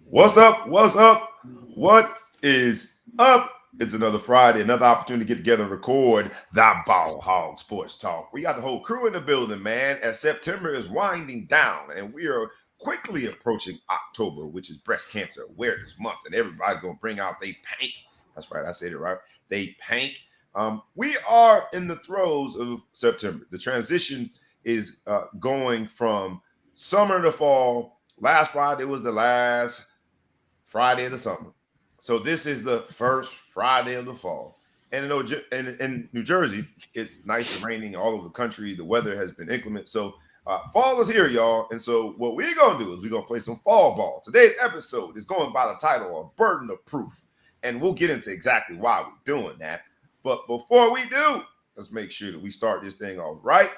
What's up? What's up? What is up? It's another Friday, another opportunity to get together and record the Ball Hog Sports Talk. We got the whole crew in the building, man, as September is winding down and we are quickly approaching October, which is Breast Cancer Awareness Month. And everybody's going to bring out they pank. That's right, I said it right. They pank. We are in the throes of September. The transition is going from summer to fall. Last Friday was the last Friday of the summer. So this is the first Friday of the fall. And in New Jersey, it's nice and raining all over the country. The weather has been inclement. So fall is here, y'all. And so what we're going to do is we're going to play some fall ball. Today's episode is going by the title of Burden of Proof. And we'll get into exactly why we're doing that. But before we do, let's make sure that we start this thing off right.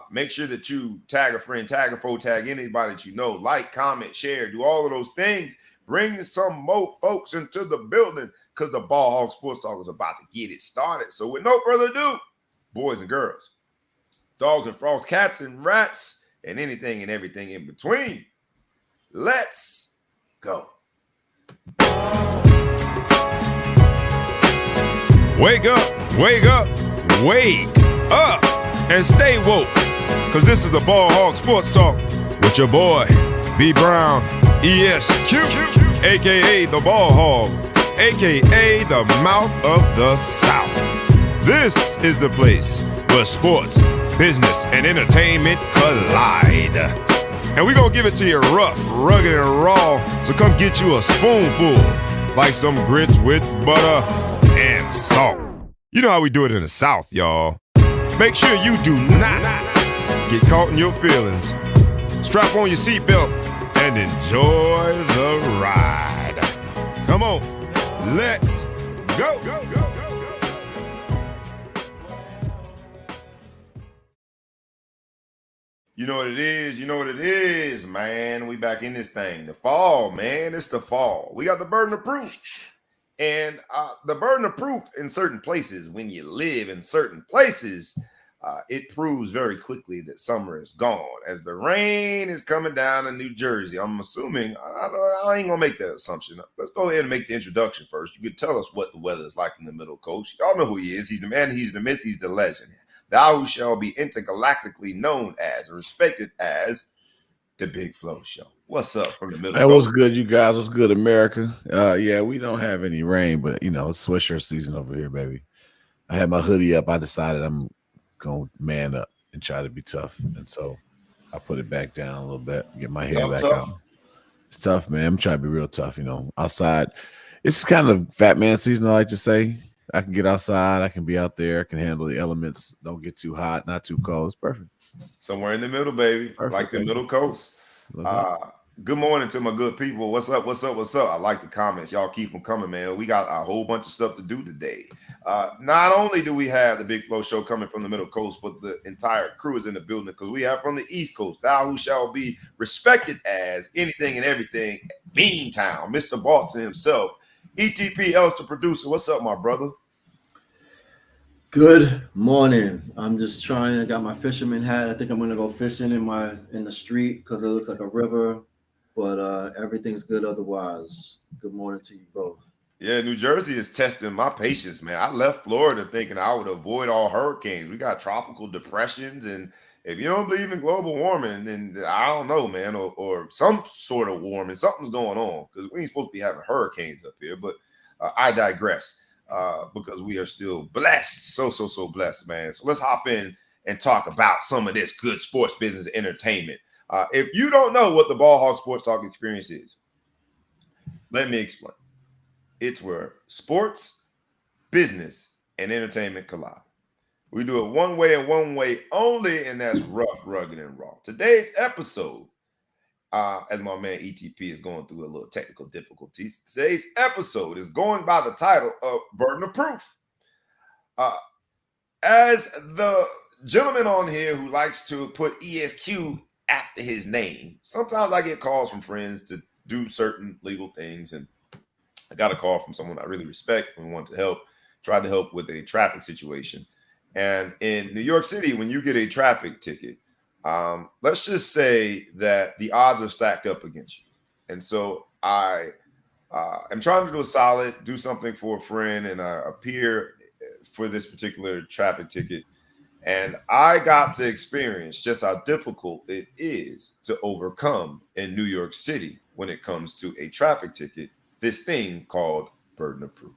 Make sure that you tag a friend, tag a foe, tag anybody that you know, like, comment, share, do all of those things. Bring some more folks into the building because the Ball Hog Sports Talk is about to get it started. So with no further ado, boys and girls, dogs and frogs, cats and rats, and anything and everything in between, let's go. Wake up, wake up, wake up, and stay woke, because this is the Ball Hog Sports Talk with your boy, B. Brown, ESQ, a.k.a. the Ball Hog, a.k.a. the Mouth of the South. This is the place where sports, business, and entertainment collide. And we're going to give it to you rough, rugged, and raw, so come get you a spoonful, like some grits with butter and salt. You know how we do it in the South, y'all. Make sure you do not get caught in your feelings. Strap on your seatbelt and enjoy the ride. Come on, let's go. You know what it is? You know what it is, man. We back in this thing. The fall, man. It's the fall. We got the burden of proof. And the burden of proof in certain places, when you live in certain places, it proves very quickly that summer is gone. As the rain is coming down in New Jersey, I'm assuming, I ain't going to make that assumption. Let's go ahead and make the introduction first. You can tell us what the weather is like in the Middle Coast. Y'all know who he is. He's the man, he's the myth, he's the legend. Thou who shall be intergalactically known as and respected as the Big Flow Show. What's up from the Middle Coast? What's good, you guys? What's good, America? Yeah, we don't have any rain, but, it's sweatshirt season over here, baby. I had my hoodie up. I decided I'm going to man up and try to be tough. And so I put it back down a little bit, get my hair back out. It's tough, man. I'm trying to be real tough, outside. It's kind of fat man season, I like to say. I can get outside. I can be out there. I can handle the elements. Don't get too hot, not too cold. It's perfect. Somewhere in the middle, baby. Perfect, like the Middle Coast. Good morning to my good people. What's up? What's up? What's up? I like the comments. Y'all keep them coming, man. We got a whole bunch of stuff to do today. Not only do we have the Big Flow Show coming from the Middle Coast, but the entire crew is in the building because we have from the East Coast, thou who shall be respected as anything and everything, Beantown, Mr. Boston himself, ETP Ellis, the producer. What's up, my brother? Good morning. I'm just trying. I got my fisherman hat. I think I'm gonna go fishing in the street because it looks like a river, but everything's good otherwise. Good morning to you both. Yeah, New Jersey is testing my patience, man. I left Florida thinking I would avoid all hurricanes. We got tropical depressions, and if you don't believe in global warming, then I don't know, man, or some sort of warming, something's going on because we ain't supposed to be having hurricanes up here. But I digress. Because we are still blessed, so blessed, man. So let's hop in and talk about some of this good sports business entertainment. If you don't know what the Ball Hog Sports Talk experience is, let me explain. It's where sports, business, and entertainment collide. We do it one way and one way only, and that's rough, rugged, and raw. Today's episode, as my man ETP is going through a little technical difficulties, today's episode is going by the title of Burden of Proof. As the gentleman on here who likes to put ESQ after his name, sometimes I get calls from friends to do certain legal things, and I got a call from someone I really respect and wanted to help, tried to help with a traffic situation. And in New York City, when you get a traffic ticket, let's just say that the odds are stacked up against you. And so I am trying to do a solid, do something for a friend, and I appear for this particular traffic ticket. And I got to experience just how difficult it is to overcome in New York City when it comes to a traffic ticket, this thing called burden of proof.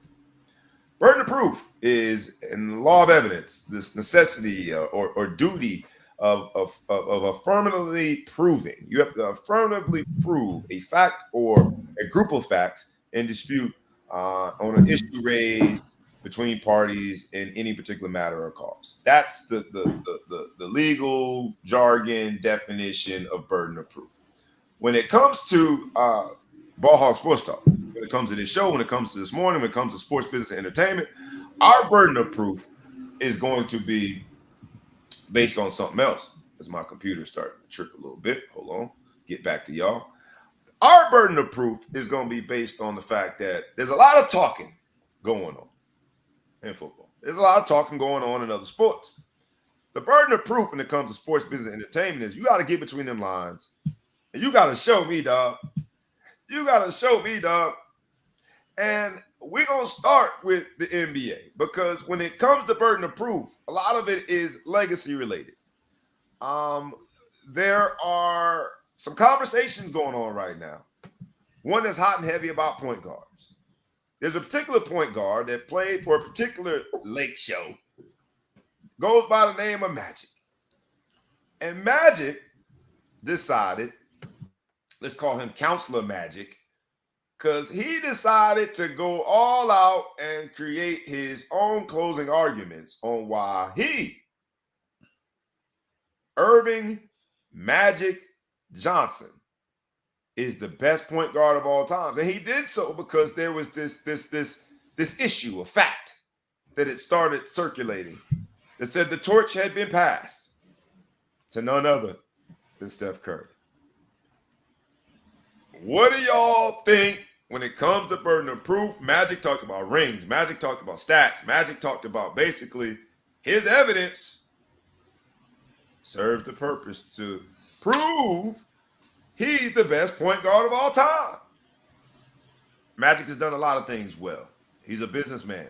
Burden of proof is, in the law of evidence, this necessity or duty of affirmatively proving. You have to affirmatively prove a fact or a group of facts in dispute on an issue raised between parties in any particular matter or cause. That's the legal jargon definition of burden of proof. When it comes to Ball Hog Sports Talk, when it comes to this show, when it comes to this morning, when it comes to sports, business, and entertainment, our burden of proof is going to be based on something else. As my computer starting to trip a little bit. Hold on. Get back to y'all. Our burden of proof is going to be based on the fact that there's a lot of talking going on in football. There's a lot of talking going on in other sports. The burden of proof when it comes to sports, business, and entertainment is you got to get between them lines. And you got to show me, dog. You got to show me, dog. And we're going to start with the NBA because when it comes to burden of proof, a lot of it is legacy related. There are some conversations going on right now. One that's hot and heavy about point guards. There's a particular point guard that played for a particular lake show, goes by the name of Magic. And Magic decided, let's call him Counselor Magic, because he decided to go all out and create his own closing arguments on why he, Irving Magic Johnson, is the best point guard of all times. And he did so because there was this issue, a fact, that it started circulating that said the torch had been passed to none other than Steph Curry. What do y'all think when it comes to burden of proof? Magic talked about rings. Magic talked about stats. Magic talked about basically his evidence serves the purpose to prove he's the best point guard of all time. Magic has done a lot of things well. He's a businessman.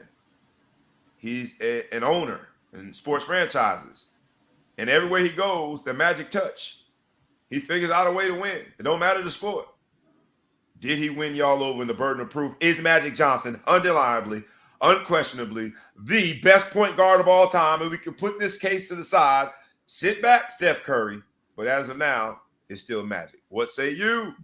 He's an owner in sports franchises. And everywhere he goes, the Magic touch. He figures out a way to win. It don't matter the sport. Did he win y'all over in the burden of proof? Is Magic Johnson undeniably, unquestionably, the best point guard of all time? And we can put this case to the side. Sit back, Steph Curry. But as of now, it's still Magic. What say you?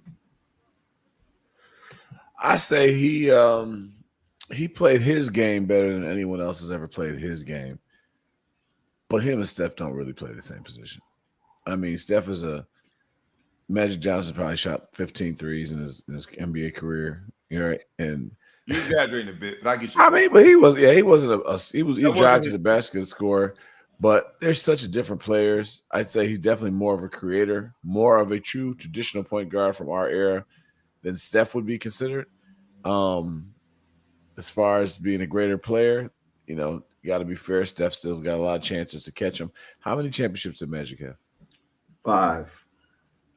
I say he played his game better than anyone else has ever played his game. But him and Steph don't really play the same position. I mean, Steph is Magic Johnson probably shot 15 threes in his NBA career, you know, and you're exaggerating a bit, but I get you. I mean, but he drives to the basket scorer, but they're such different players. I'd say he's definitely more of a creator, more of a true traditional point guard from our era than Steph would be considered. As far as being a greater player, you know, you got to be fair. Steph still's got a lot of chances to catch him. How many championships did Magic have? 5.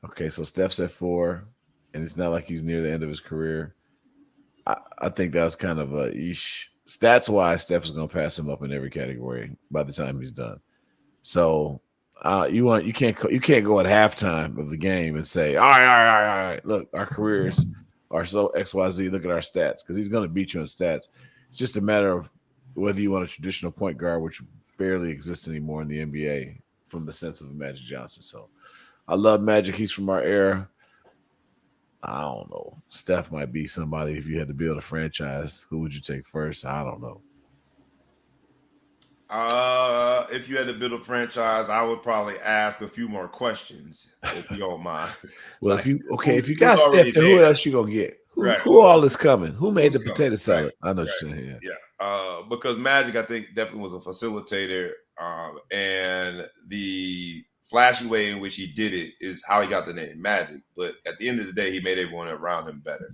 Okay, so Steph's at 4, and it's not like he's near the end of his career. I think that was kind of a stats wise. Steph is going to pass him up in every category by the time he's done. So you can't go at halftime of the game and say, all right. Look, our careers are so XYZ. Look at our stats, because he's going to beat you in stats. It's just a matter of whether you want a traditional point guard, which barely exists anymore in the NBA from the sense of Magic Johnson. So I love Magic. He's from our era. I don't know. Steph might be somebody if you had to build a franchise. Who would you take first? I don't know. If you had to build a franchise, I would probably ask a few more questions, if you don't mind. Well, if you got Steph, then who else you gonna get? Who all is coming? Who made the potato salad? Right. I know what you're saying. Yeah. Because Magic, I think, definitely was a facilitator, and the flashy way in which he did it is how he got the name Magic. But at the end of the day, he made everyone around him better.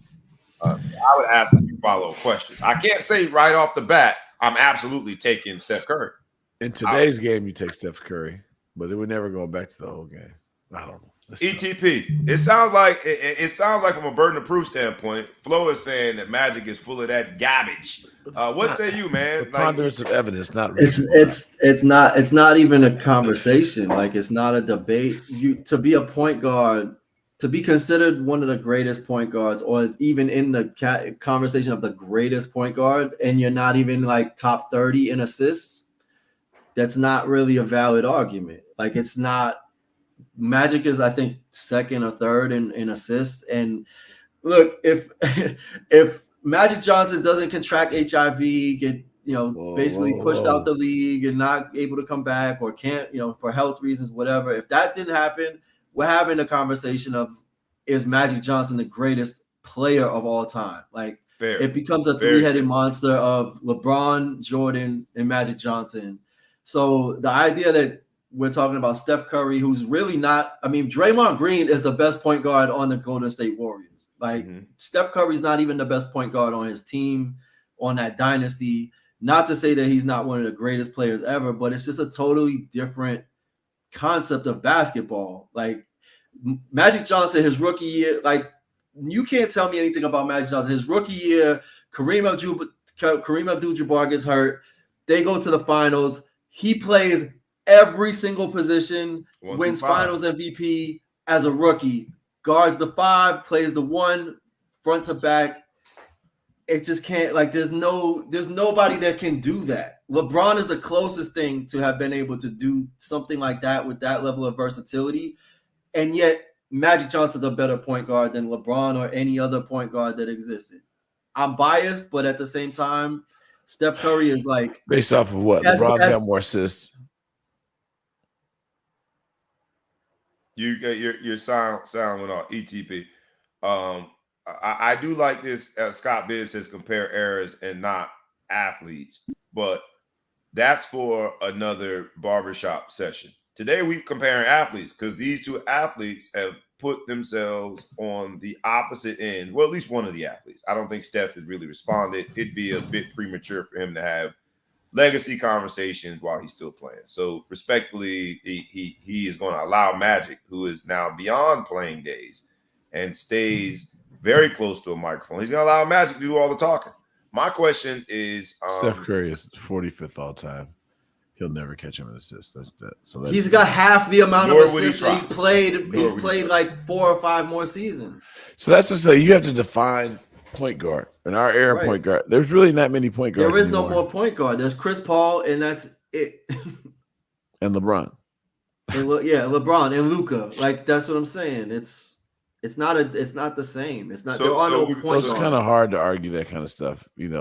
I would ask a few follow-up questions. I can't say right off the bat I'm absolutely taking Steph Curry. In today's game, you take Steph Curry, but it would never go back to the old game. I don't know. ETP. It sounds like it sounds like from a burden of proof standpoint, Flo is saying that Magic is full of that garbage. What say you, man? Preponderance of evidence, not it's not even a conversation. Like it's not a debate. To be a point guard, to be considered one of the greatest point guards, or even in the conversation of the greatest point guard, and you're not even like top 30 in assists, that's not really a valid argument. Like it's not. Magic is, I think, second or third in assists. And look, if Magic Johnson doesn't contract HIV, get basically pushed out the league and not able to come back, or can't, for health reasons, whatever. If that didn't happen, we're having a conversation of, is Magic Johnson the greatest player of all time? Like it becomes a three-headed monster of LeBron, Jordan, and Magic Johnson. So the idea that we're talking about Steph Curry, who's really not. I mean, Draymond Green is the best point guard on the Golden State Warriors. Like Steph Curry's not even the best point guard on his team, on that dynasty. Not to say that he's not one of the greatest players ever, but it's just a totally different concept of basketball. Like Magic Johnson, his rookie year, like you can't tell me anything about Magic Johnson. His rookie year, Kareem Abdul-Jabbar gets hurt. They go to the finals. He plays every single position, wins finals MVP as a rookie, guards the 5, plays the 1, front to back. It just can't, like, there's nobody that can do that. LeBron is the closest thing to have been able to do something like that with that level of versatility. And yet Magic Johnson's a better point guard than LeBron or any other point guard that existed. I'm biased, but at the same time, Steph Curry is like, based off of what? LeBron got more assists. Your sound went off. ETP. I do like this. Scott Bibbs says compare eras and not athletes, but that's for another barbershop session. Today we comparing athletes because these two athletes have put themselves on the opposite end. Well, at least one of the athletes. I don't think Steph has really responded. It'd be a bit premature for him to have legacy conversations while he's still playing. So respectfully, he is going to allow Magic, who is now beyond playing days and stays very close to a microphone. He's going to allow Magic to do all the talking. My question is, Steph Curry is 45th all time. He'll never catch him in assists. So he's got half the amount of assists that he's played. He's played like 4 or 5 more seasons. So that's to say you have to define point guard. In our era, point guard. There's really not many point guards. There is no more point guard. There's Chris Paul, and that's it. And LeBron. LeBron and Luka. Like that's what I'm saying. It's not the same. It's not. There are no point guards. It's kind of hard to argue that kind of stuff. It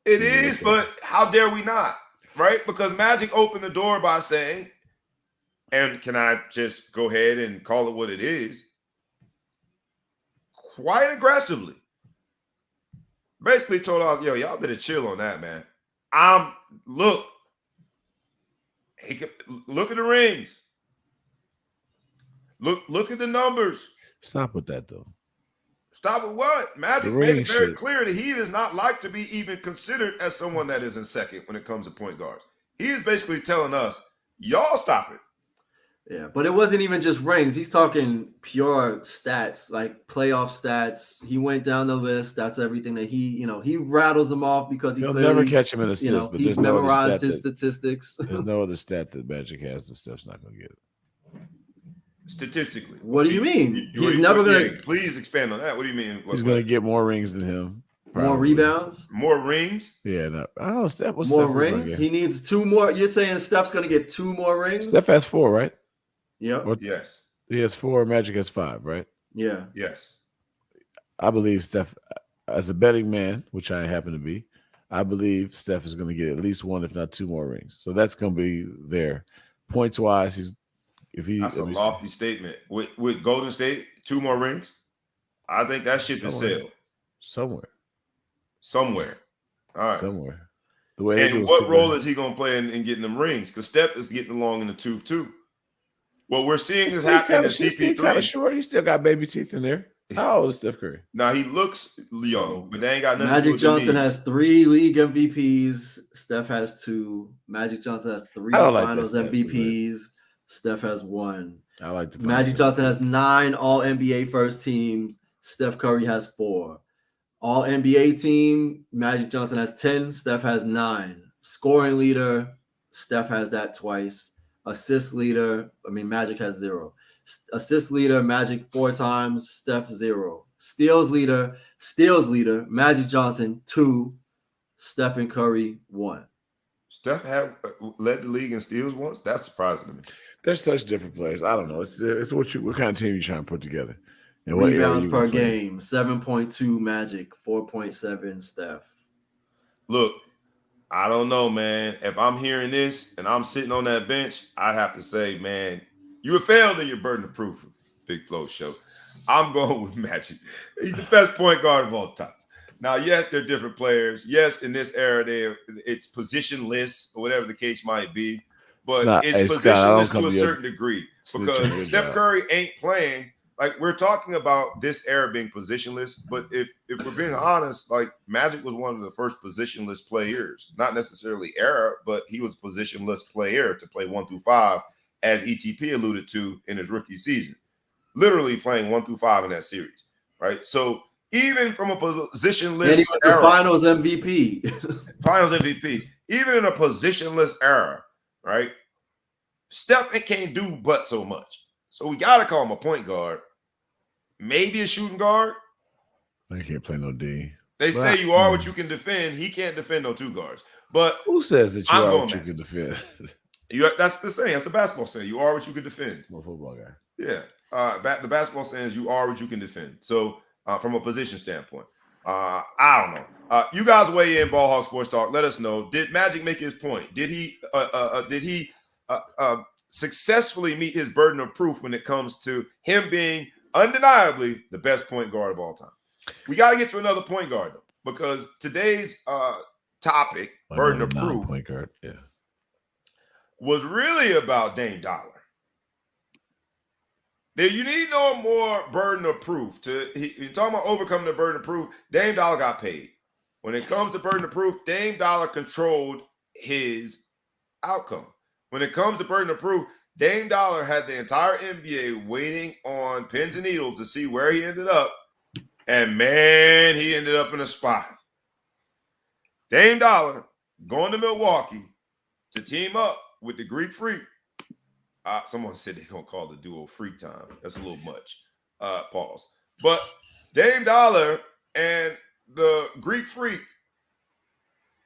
is, but how dare we not? Right? Because Magic opened the door by saying, and can I just go ahead and call it what it is? Quite aggressively. Basically told us, y'all better chill on that, man. Look at the rings. Look at the numbers. Stop with that, though. Stop with what? Magic made it very clear that he does not like to be even considered as someone that is in second when it comes to point guards. He is basically telling us, y'all stop it. Yeah, but it wasn't even just rings. He's talking pure stats, like playoff stats. He went down the list. That's everything that he rattles them off because he'll never catch him in assists. But he's memorized his statistics. There's no other stat that Magic has that Steph's not going to get it. Statistically, what do you mean? He's never going to. Please expand on that. What do you mean? He's going to get more rings than him. Probably. More rebounds? More rings? Yeah, I don't know. Steph was more rings. He needs 2 more. You're saying Steph's going to get 2 more rings? Steph has 4, right? Yep. Yes. He has 4. Magic has 5, right? Yeah. Yes. I believe Steph, as a betting man, which I happen to be, I believe Steph is going to get at least 1, if not 2 more rings. So that's going to be there. Points wise, that's a lofty statement. With Golden State, 2 more rings. I think that ship is sailed. Somewhere. All right. Somewhere. And what role is he going to play in getting them rings? Because Steph is getting along in the tooth too. What we're seeing is happening in CP3. Kind of short. He still got baby teeth in there. How old is Steph Curry? Now he looks young, but they ain't got nothing. Magic Johnson has 3 league MVPs. Steph has 2. Magic Johnson has 3 Finals MVPs. Steph has 1. I like the Magic Johnson has 9 All NBA first teams. Steph Curry has 4. All NBA team, Magic Johnson has 10. Steph has 9. Scoring leader, Steph has that twice. Assist leader, Magic has 0. Assist leader, Magic 4 times. Steph 0. Steals leader, Magic Johnson 2. Stephen Curry 1. Steph had led the league in steals once. That's surprising to me. They're such different players. I don't know. It's what kind of team you trying to put together. And Rebounds per game, 7.2 Magic, 4.7 Steph. Look, I don't know, man. If I'm hearing this and I'm sitting on that bench, I'd have to say, man, you have failed in your burden of proof, Big Flo Show. I'm going with Magic. He's the best point guard of all time. Now, yes, they're different players. Yes, in this era, it's positionless or whatever the case might be. But it's positionless to a certain degree because Steph Curry ain't playing. Like, we're talking about this era being positionless, but if we're being honest, like, Magic was one of the first positionless players. Not necessarily era, but he was a positionless player to play 1 through 5, as ETP alluded to in his rookie season. Literally playing 1 through 5 in that series, right? So even from a positionless and he was era, the Finals MVP. Finals MVP, even in a positionless era, right? Steph can't do but so much. So we got to call him a point guard. Maybe a shooting guard. They can't play no D. They say you are what you can defend. He can't defend no 2 guards. But who says that you are what you can defend? That's the saying. That's the basketball saying. You are what you can defend. I'm a football guy. Yeah. The basketball saying is you are what you can defend. So from a position standpoint, I don't know. You guys weigh in, Ball Hawk Sports Talk. Let us know. Did Magic make his point? Did he successfully meet his burden of proof when it comes to him being undeniably the best point guard of all time? We got to get to another point guard, though, because today's topic, burden of proof, point guard, was really about Dame Dollar. You need no more burden of proof. You're talking about overcoming the burden of proof. Dame Dollar got paid. When it comes to burden of proof, Dame Dollar controlled his outcome. When it comes to burden of proof, Dame Dollar had the entire NBA waiting on pins and needles to see where he ended up. And, man, he ended up in a spot. Dame Dollar going to Milwaukee to team up with the Greek Freak. Someone said they're going to call the duo Freak Time. That's a little much. Pause. But Dame Dollar and the Greek Freak,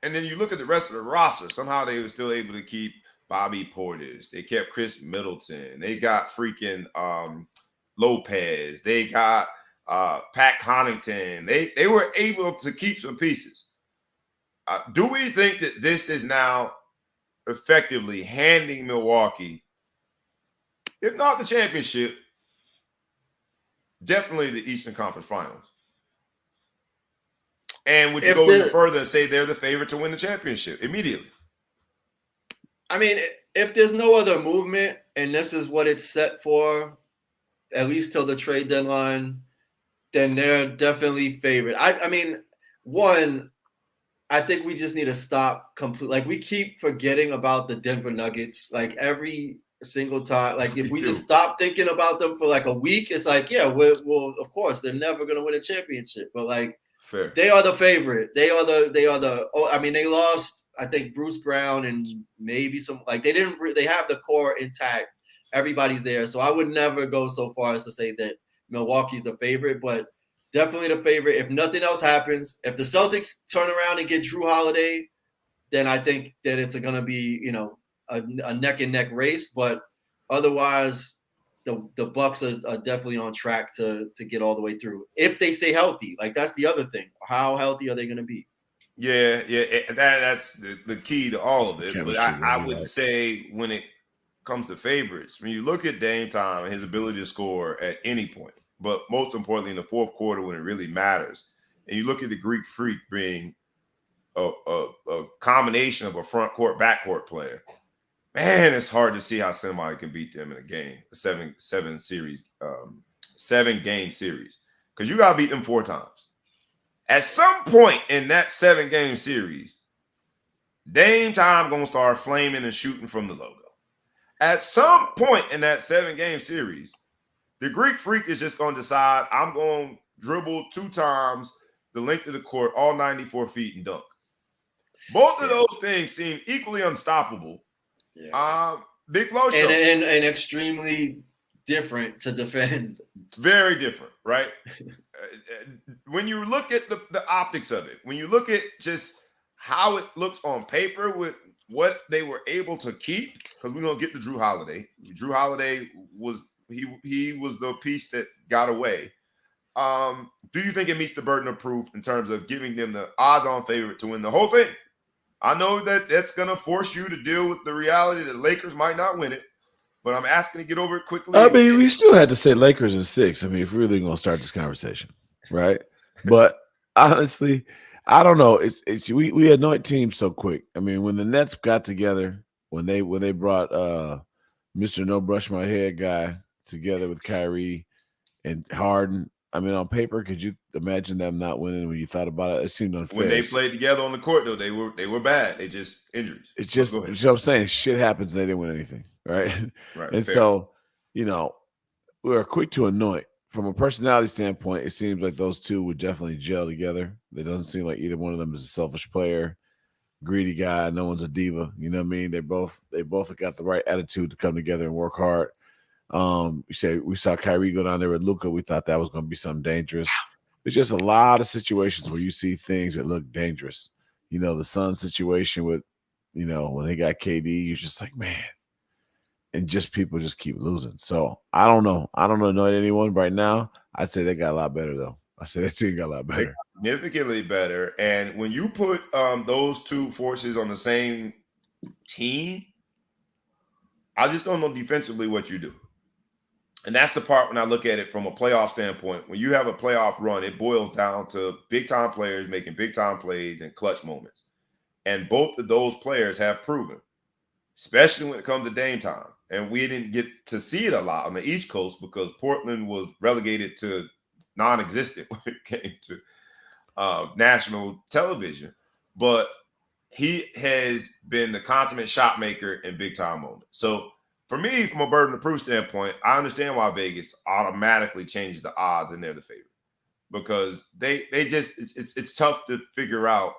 and then you look at the rest of the roster, somehow they were still able to keep Bobby Portis. They kept Chris Middleton. They got freaking Lopez. They got Pat Connaughton. They were able to keep some pieces. Do we think that this is now effectively handing Milwaukee, if not the championship, definitely the Eastern Conference Finals? And would you go even further and say they're the favorite to win the championship immediately? I mean, if there's no other movement and this is what it's set for, at least till the trade deadline, then they're definitely favorite. I mean, one, I think we just need to stop completely. Like, we keep forgetting about the Denver Nuggets. Like, every single time. Like, if we just stop thinking about them for like a week, it's like, yeah, well, of course, they're never going to win a championship. But, like, fair. They are the favorite. They lost, I think, Bruce Brown and maybe some, like, they have the core intact. Everybody's there. So I would never go so far as to say that Milwaukee's the favorite, but definitely the favorite. If nothing else happens, if the Celtics turn around and get Drew Holiday, then I think that it's going to be, a neck and neck race. But otherwise, the Bucks are definitely on track to get all the way through if they stay healthy. Like, that's the other thing. How healthy are they going to be? Yeah, that's the key to all of it. But I would say when it comes to favorites, when you look at Dame Time and his ability to score at any point, but most importantly in the fourth quarter when it really matters, and you look at the Greek Freak being a combination of a front court, back court player, man, it's hard to see how somebody can beat them in a game, a seven game series, because you got to beat them 4 times. At some point in that 7-game series, Dame Time gonna start flaming and shooting from the logo. At some point in that 7-game series, the Greek Freak is just going to decide I'm going to dribble 2 times the length of the court, all 94 feet, and dunk. Both of those things seem equally unstoppable. Yeah. Big Flo show. And extremely different to defend. Very different, right? When you look at the optics of it, when you look at just how it looks on paper with what they were able to keep, because we're going to get to Drew Holiday. Drew Holiday was he was the piece that got away. Do you think it meets the burden of proof in terms of giving them the odds-on favorite to win the whole thing? I know that that's going to force you to deal with the reality that Lakers might not win it, but I'm asking to get over it quickly. I mean, we still had to say Lakers in 6. I mean, if we're really going to start this conversation, right? But honestly, I don't know. It's we anoint teams so quick. I mean, when the Nets got together, when they brought Mr. No Brush My Head guy together with Kyrie and Harden. I mean, on paper, could you imagine them not winning when you thought about it? It seemed unfair. When they played together on the court, though, they were bad. They just injuries. It's just, you know what I'm saying, shit happens and they didn't win anything, right? Right. And fair. So, we are quick to anoint. From a personality standpoint, it seems like those two would definitely gel together. It doesn't seem like either one of them is a selfish player, greedy guy. No one's a diva. You know what I mean? They both have got the right attitude to come together and work hard. We saw Kyrie go down there with Luka. We thought that was going to be something dangerous. There's just a lot of situations where you see things that look dangerous. The Sun situation with, when they got KD, you're just like, man. And just people just keep losing. So I don't know. I don't know anyone right now. I'd say they got a lot better, though. I say that team got a lot better. Significantly better. And when you put those two forces on the same team, I just don't know defensively what you do. And that's the part when I look at it from a playoff standpoint. When you have a playoff run, it boils down to big-time players making big-time plays and clutch moments. And both of those players have proven, especially when it comes to Dame time. And we didn't get to see it a lot on the East Coast because Portland was relegated to non-existent when it came to national television. But he has been the consummate shot maker in big-time moments. So for me, from a burden of proof standpoint, I understand why Vegas automatically changes the odds and they're the favorite. Because they just it's tough to figure out.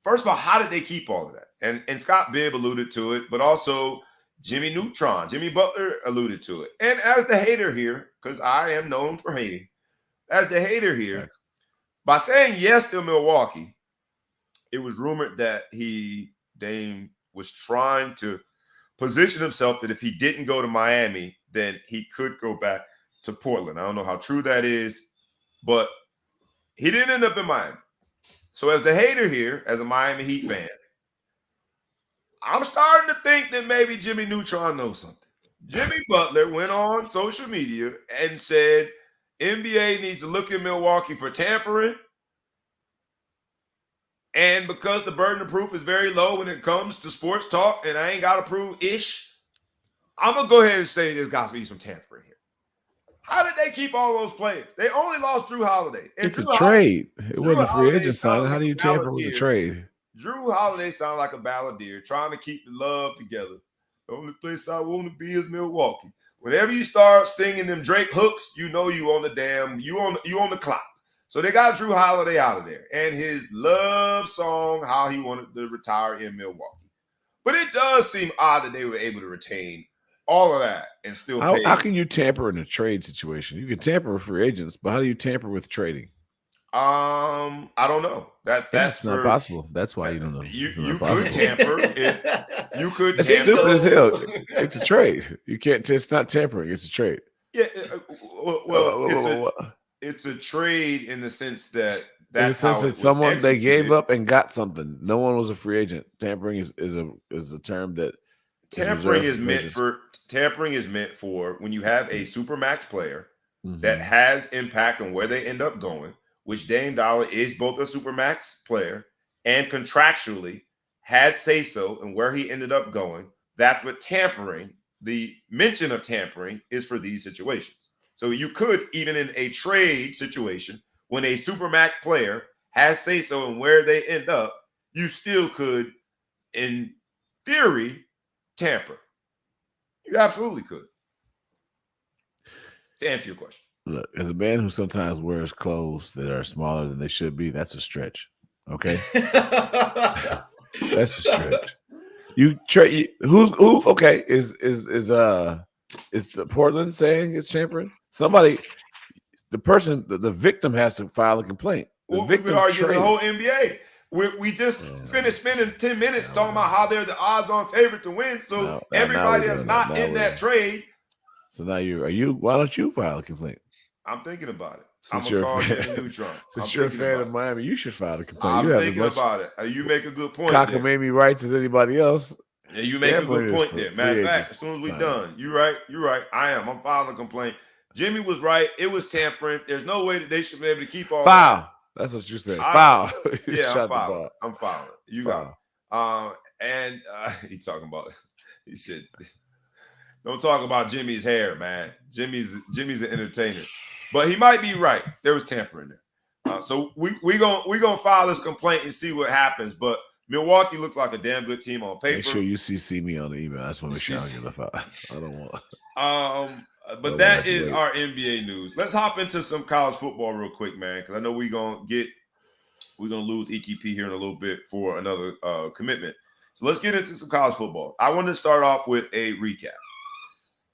First of all, how did they keep all of that? And Scott Bibb alluded to it, but also Jimmy Butler alluded to it. And as the hater here, because I am known for hating, as the hater here, by saying yes to Milwaukee, it was rumored that Dame was trying to position himself that if he didn't go to Miami, then he could go back to Portland. I don't know how true that is, but he didn't end up in Miami. So as the hater here, as a Miami Heat fan, I'm starting to think that maybe Jimmy Neutron knows something. Jimmy Butler went on social media and said NBA needs to look at Milwaukee for tampering. And because the burden of proof is very low when it comes to sports talk, and I ain't got to prove ish, I'm going to go ahead and say there's got to be some tampering here. How did they keep all those players? They only lost Drew Holiday. And it's a trade. It wasn't a free agent signing. How do you tamper with a trade? Drew Holiday sounded like a balladeer trying to keep the love together. The only place I want to be is Milwaukee. Whenever you start singing them Drake hooks, you know you on the clock. So they got Drew Holiday out of there and his love song, how he wanted to retire in Milwaukee. But it does seem odd that they were able to retain all of that and still pay. How can you tamper in a trade situation? You can tamper with free agents, but how do you tamper with trading? I don't know. That's not possible. That's why you don't know. You could tamper if you could. It's stupid as hell. It's a trade. You can't. It's not tampering. It's a trade. Yeah. It's a trade in the sense that someone they gave up and got something. No one was a free agent. Tampering is a term that tampering is meant for when you have a supermax player that has impact on where they end up going, which Dame Dollar is both a supermax player and contractually had say so in where he ended up going. That's what tampering, the mention of tampering, is for these situations. So you could, even in a trade situation, when a supermax player has say so in where they end up, you still could, in theory, tamper. You absolutely could. To answer your question. Look, as a man who sometimes wears clothes that are smaller than they should be, that's a stretch. Okay, that's a stretch. Who? Okay, is the Portland saying it's tampering? Somebody, the victim has to file a complaint. The Well, we've been victim arguing the traded. whole NBA. We just finished spending 10 minutes talking about how they're the odds-on favorite to win. So everybody that's not in that trade. So now why don't you file a complaint? I'm thinking about it. Since I'm you're gonna a call fan, Jimmy Neutron. Since you're a fan of Miami, you should file a complaint. I'm you thinking about it. You make a good point. Cockamamie rights as anybody else. Yeah, you make a good point there. Matter of fact, as soon as we're done, you're right. I am. I'm filing a complaint. Jimmy was right. It was tampering. There's no way that they should be able to keep all foul. That. That's what you said. Foul. Yeah, I'm filing. You got it. And he talking about it. He said, don't talk about Jimmy's hair, man. Jimmy's an entertainer. But he might be right. There was tampering there. So we gonna file this complaint and see what happens. But Milwaukee looks like a damn good team on paper. Make sure you CC me on the email. That's what make sure I get the file. I don't want. But that is our NBA news. Let's hop into some college football real quick, man, because I know we're gonna lose ETP here in a little bit for another commitment. So let's get into some college football. I want to start off with a recap,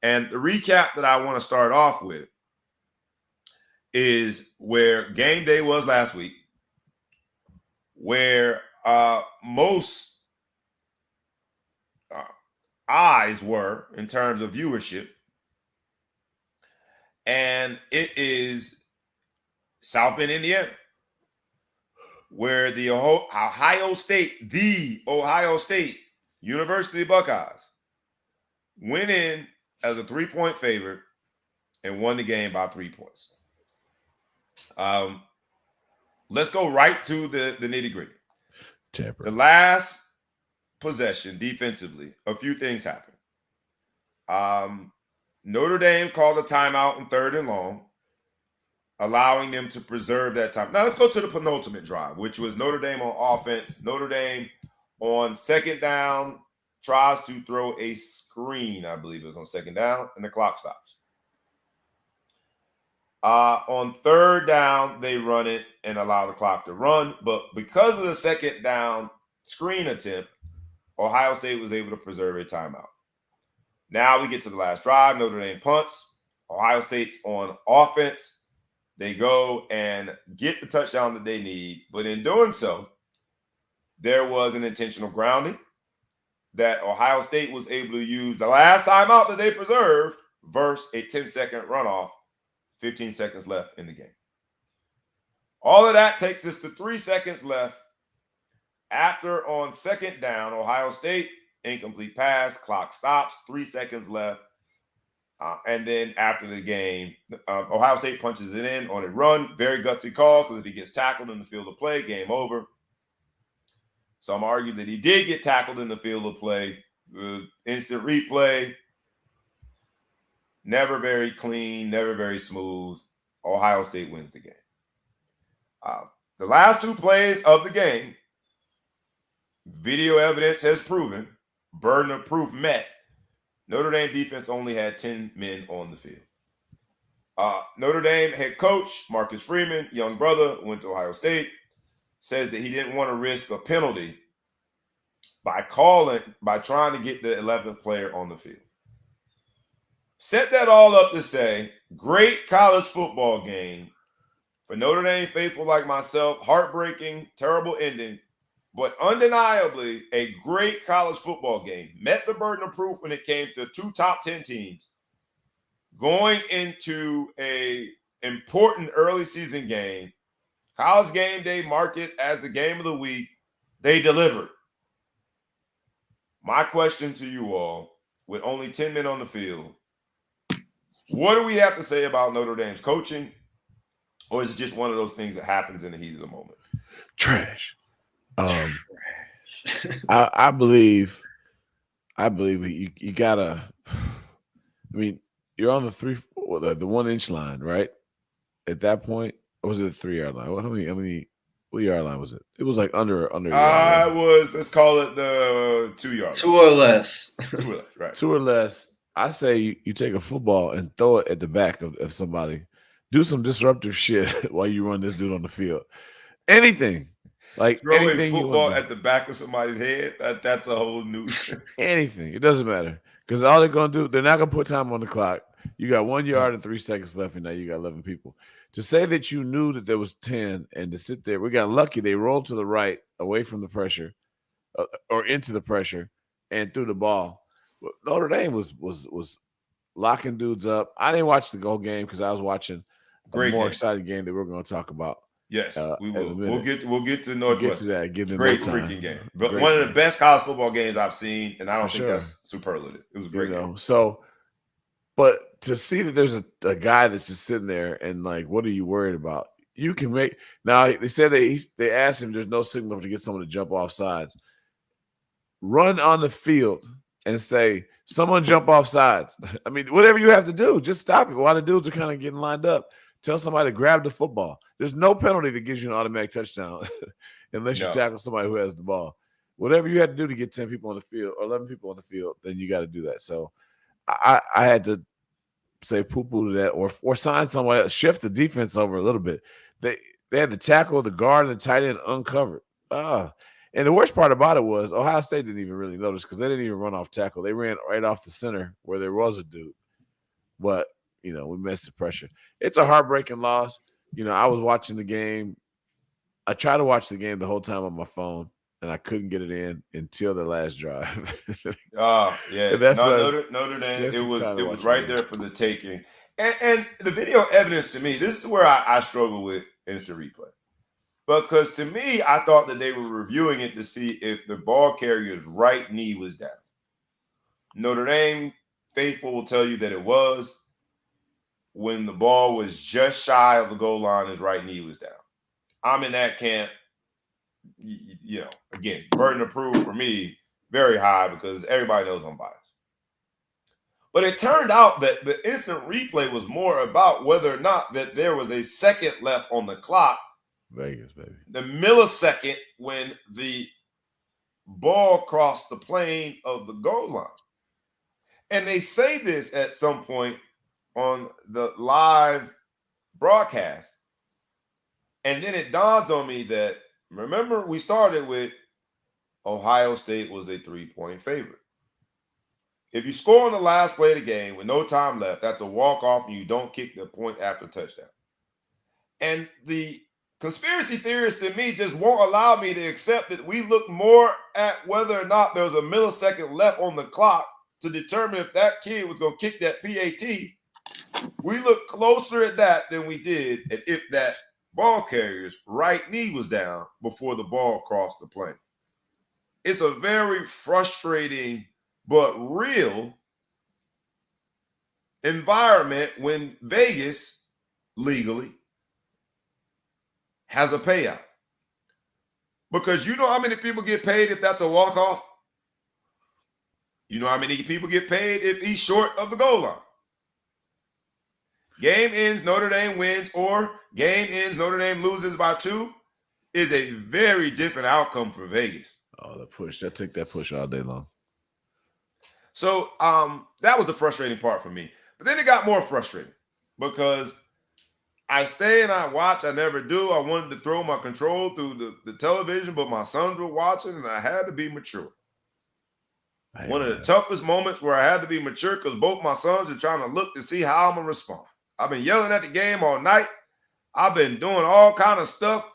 and the recap that I want to start off with is where game day was last week, where most eyes were in terms of viewership. And it is South Bend, Indiana, where the Ohio State University Buckeyes went in as a 3-point favorite and won the game by 3 points. Let's go right to the nitty-gritty. The last possession defensively, a few things happened. Notre Dame called a timeout in 3rd and long, allowing them to preserve that time. Now let's go to the penultimate drive, which was Notre Dame on offense. Notre Dame on 2nd down tries to throw a screen, I believe it was on 2nd down, and the clock stops. On 3rd down, they run it and allow the clock to run. But because of the 2nd down screen attempt, Ohio State was able to preserve a timeout. Now we get to the last drive. Notre Dame punts. Ohio State's on offense. They go and get the touchdown that they need. But in doing so, there was an intentional grounding that Ohio State was able to use the last timeout that they preserved versus a 10-second runoff, 15 seconds left in the game. All of that takes us to 3 seconds left. After on 2nd down, Ohio State, incomplete pass, clock stops, 3 seconds left. And then after the game, Ohio State punches it in on a run. Very gutsy call because if he gets tackled in the field of play, game over. Some argue that he did get tackled in the field of play. The instant replay, never very clean, never very smooth. Ohio State wins the game. The last 2 plays of the game, video evidence has proven, burden of proof met. Notre Dame defense only had 10 men on the field. Notre Dame head coach Marcus Freeman, young brother, went to Ohio State, says that he didn't want to risk a penalty by trying to get the 11th player on the field. Set that all up to say, great college football game for Notre Dame faithful like myself, heartbreaking, terrible ending, but undeniably a great college football game. Met the burden of proof when it came to 2 top 10 teams going into a important early season game. College Game Day marked it as the game of the week. They delivered. My question to you all, with only 10 men on the field, what do we have to say about Notre Dame's coaching? Or is it just one of those things that happens in the heat of the moment? Trash. I believe you gotta. I mean, you're on the 1-inch line, right? At that point, or was it a 3-yard line? What yard line was it? It was like under. Let's call it the 2-yard line. 2 or less. 2 or less, right? 2 or less. I say you take a football and throw it at the back of somebody. Do some disruptive shit while you run this dude on the field. Anything. Like Throw a anything you want football to do. at the back of somebody's head. That's a whole new. Anything. It doesn't matter. Because all they're going to do, they're not going to put time on the clock. You got 1 yard and 3 seconds left, and now you got 11 people. To say that you knew that there was 10 and to sit there, we got lucky. They rolled to the right, away from the pressure, or into the pressure, and threw the ball. But Notre Dame was locking dudes up. I didn't watch the whole game because I was watching a Great more game. exciting game that we're going to talk about. Yes, we in will. a minute. We'll get to We'll Northwestern. get to that. Give them Great more time. freaking game. But Great one of game. the best college football games I've seen, and I don't For think sure. that's superlative. It was a great game. So, but to see that there's a guy that's just sitting there and like, what are you worried about? You can make now. They said they asked him. There's no signal to get someone to jump off sides. Run on the field and say, someone jump off sides. I mean, whatever you have to do, just stop it while the dudes are kind of getting lined up. Tell somebody to grab the football. There's no penalty that gives you an automatic touchdown unless you tackle somebody who has the ball. Whatever you had to do to get 10 people on the field or 11 people on the field, then you got to do that. So I had to say poo-poo to that or sign somebody else, shift the defense over a little bit. They had the tackle, the guard, and the tight end uncovered. And the worst part about it was Ohio State didn't even really notice because they didn't even run off tackle. They ran right off the center where there was a dude. But, we missed the pressure. It's a heartbreaking loss. I was watching the game. I tried to watch the game the whole time on my phone, and I couldn't get it in until the last drive. Yeah. Notre Dame, it was right there for the taking. And the video evidence to me, this is where I struggle with instant replay. Because to me, I thought that they were reviewing it to see if the ball carrier's right knee was down. Notre Dame faithful will tell you that it was. When the ball was just shy of the goal line, his right knee was down. I'm in that camp. Again, burden of proof for me, very high because everybody knows I'm biased. But it turned out that the instant replay was more about whether or not that there was a second left on the clock. Vegas, baby. The millisecond when the ball crossed the plane of the goal line. And they say this at some point on the live broadcast. And then it dawns on me that, remember, we started with Ohio State was a 3-point favorite. If you score on the last play of the game with no time left, that's a walk-off and you don't kick the point after touchdown. And the conspiracy theorists in me just won't allow me to accept that we look more at whether or not there was a millisecond left on the clock to determine if that kid was going to kick that PAT. We look closer at that than we did at if that ball carrier's right knee was down before the ball crossed the plane. It's a very frustrating but real environment when Vegas legally has a payout. Because you know how many people get paid if that's a walk-off? You know how many people get paid if he's short of the goal line? Game ends, Notre Dame wins, or game ends, Notre Dame loses by 2 is a very different outcome for Vegas. Oh, the push. They'll take that push all day long. So that was the frustrating part for me. But then it got more frustrating because I stay and I watch. I never do. I wanted to throw my control through the television, but my sons were watching and I had to be mature. One of the toughest moments where I had to be mature because both my sons are trying to look to see how I'm going to respond. I've been yelling at the game all night. I've been doing all kind of stuff.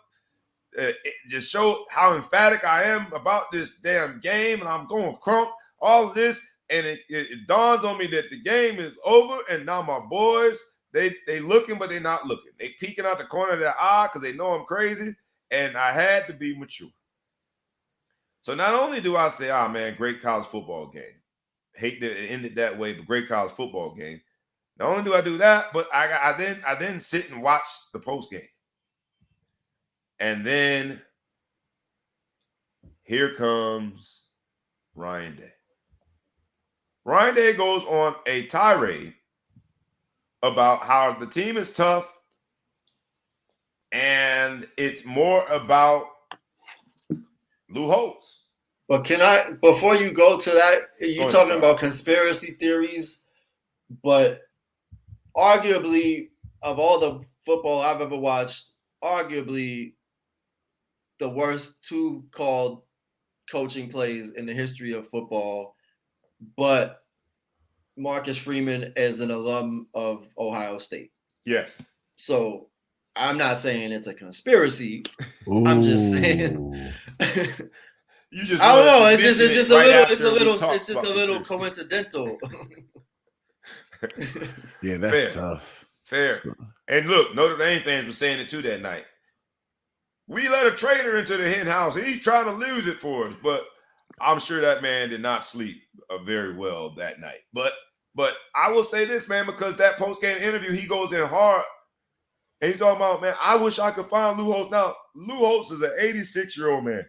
It just show how emphatic I am about this damn game, and I'm going crunk, all of this, and it dawns on me that the game is over, and now my boys, they looking, but they're not looking. They peeking out the corner of their eye because they know I'm crazy, and I had to be mature. So not only do I say, oh, man, great college football game. Hate that it ended that way, but great college football game. Not only do I do that, but I then sit and watch the post game. And then here comes Ryan Day. Ryan Day goes on a tirade about how the team is tough and it's more about Lou Holtz. But before you go to that, you talking about conspiracy theories? but arguably, of all the football I've ever watched, arguably the worst two called coaching plays in the history of football. But Marcus Freeman is an alum of Ohio State. Yes. So I'm not saying it's a conspiracy. Ooh. I'm just saying. You just I don't know. It's just a little coincidental. Yeah, that's tough. Fair. And look, Notre Dame fans were saying it too that night. We let a traitor into the hen house. He's trying to lose it for us, but I'm sure that man did not sleep very well that night. But I will say this, man, because that post-game interview, he goes in hard. And he's talking about, man, I wish I could find Lou Holtz. Now, Lou Holtz is an 86-year-old man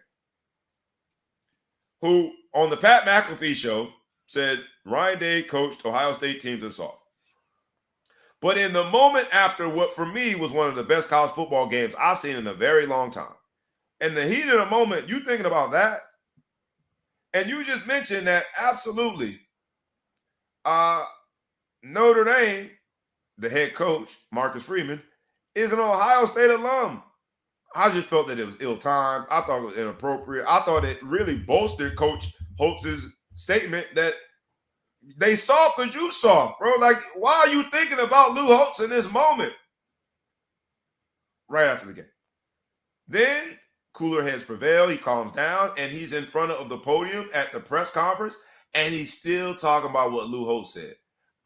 who, on the Pat McAfee show, said Ryan Day coached Ohio State teams in soft. But in the moment after what, for me, was one of the best college football games I've seen in a very long time, in the heat of the moment, you thinking about that, and you just mentioned that absolutely Notre Dame, the head coach, Marcus Freeman, is an Ohio State alum. I just felt that it was ill-timed. I thought it was inappropriate. I thought it really bolstered Coach Holtz's statement that they soft because you soft, bro. Like, why are you thinking about Lou Holtz in this moment? Right after the game. Then cooler heads prevail. He calms down, and he's in front of the podium at the press conference, and he's still talking about what Lou Holtz said.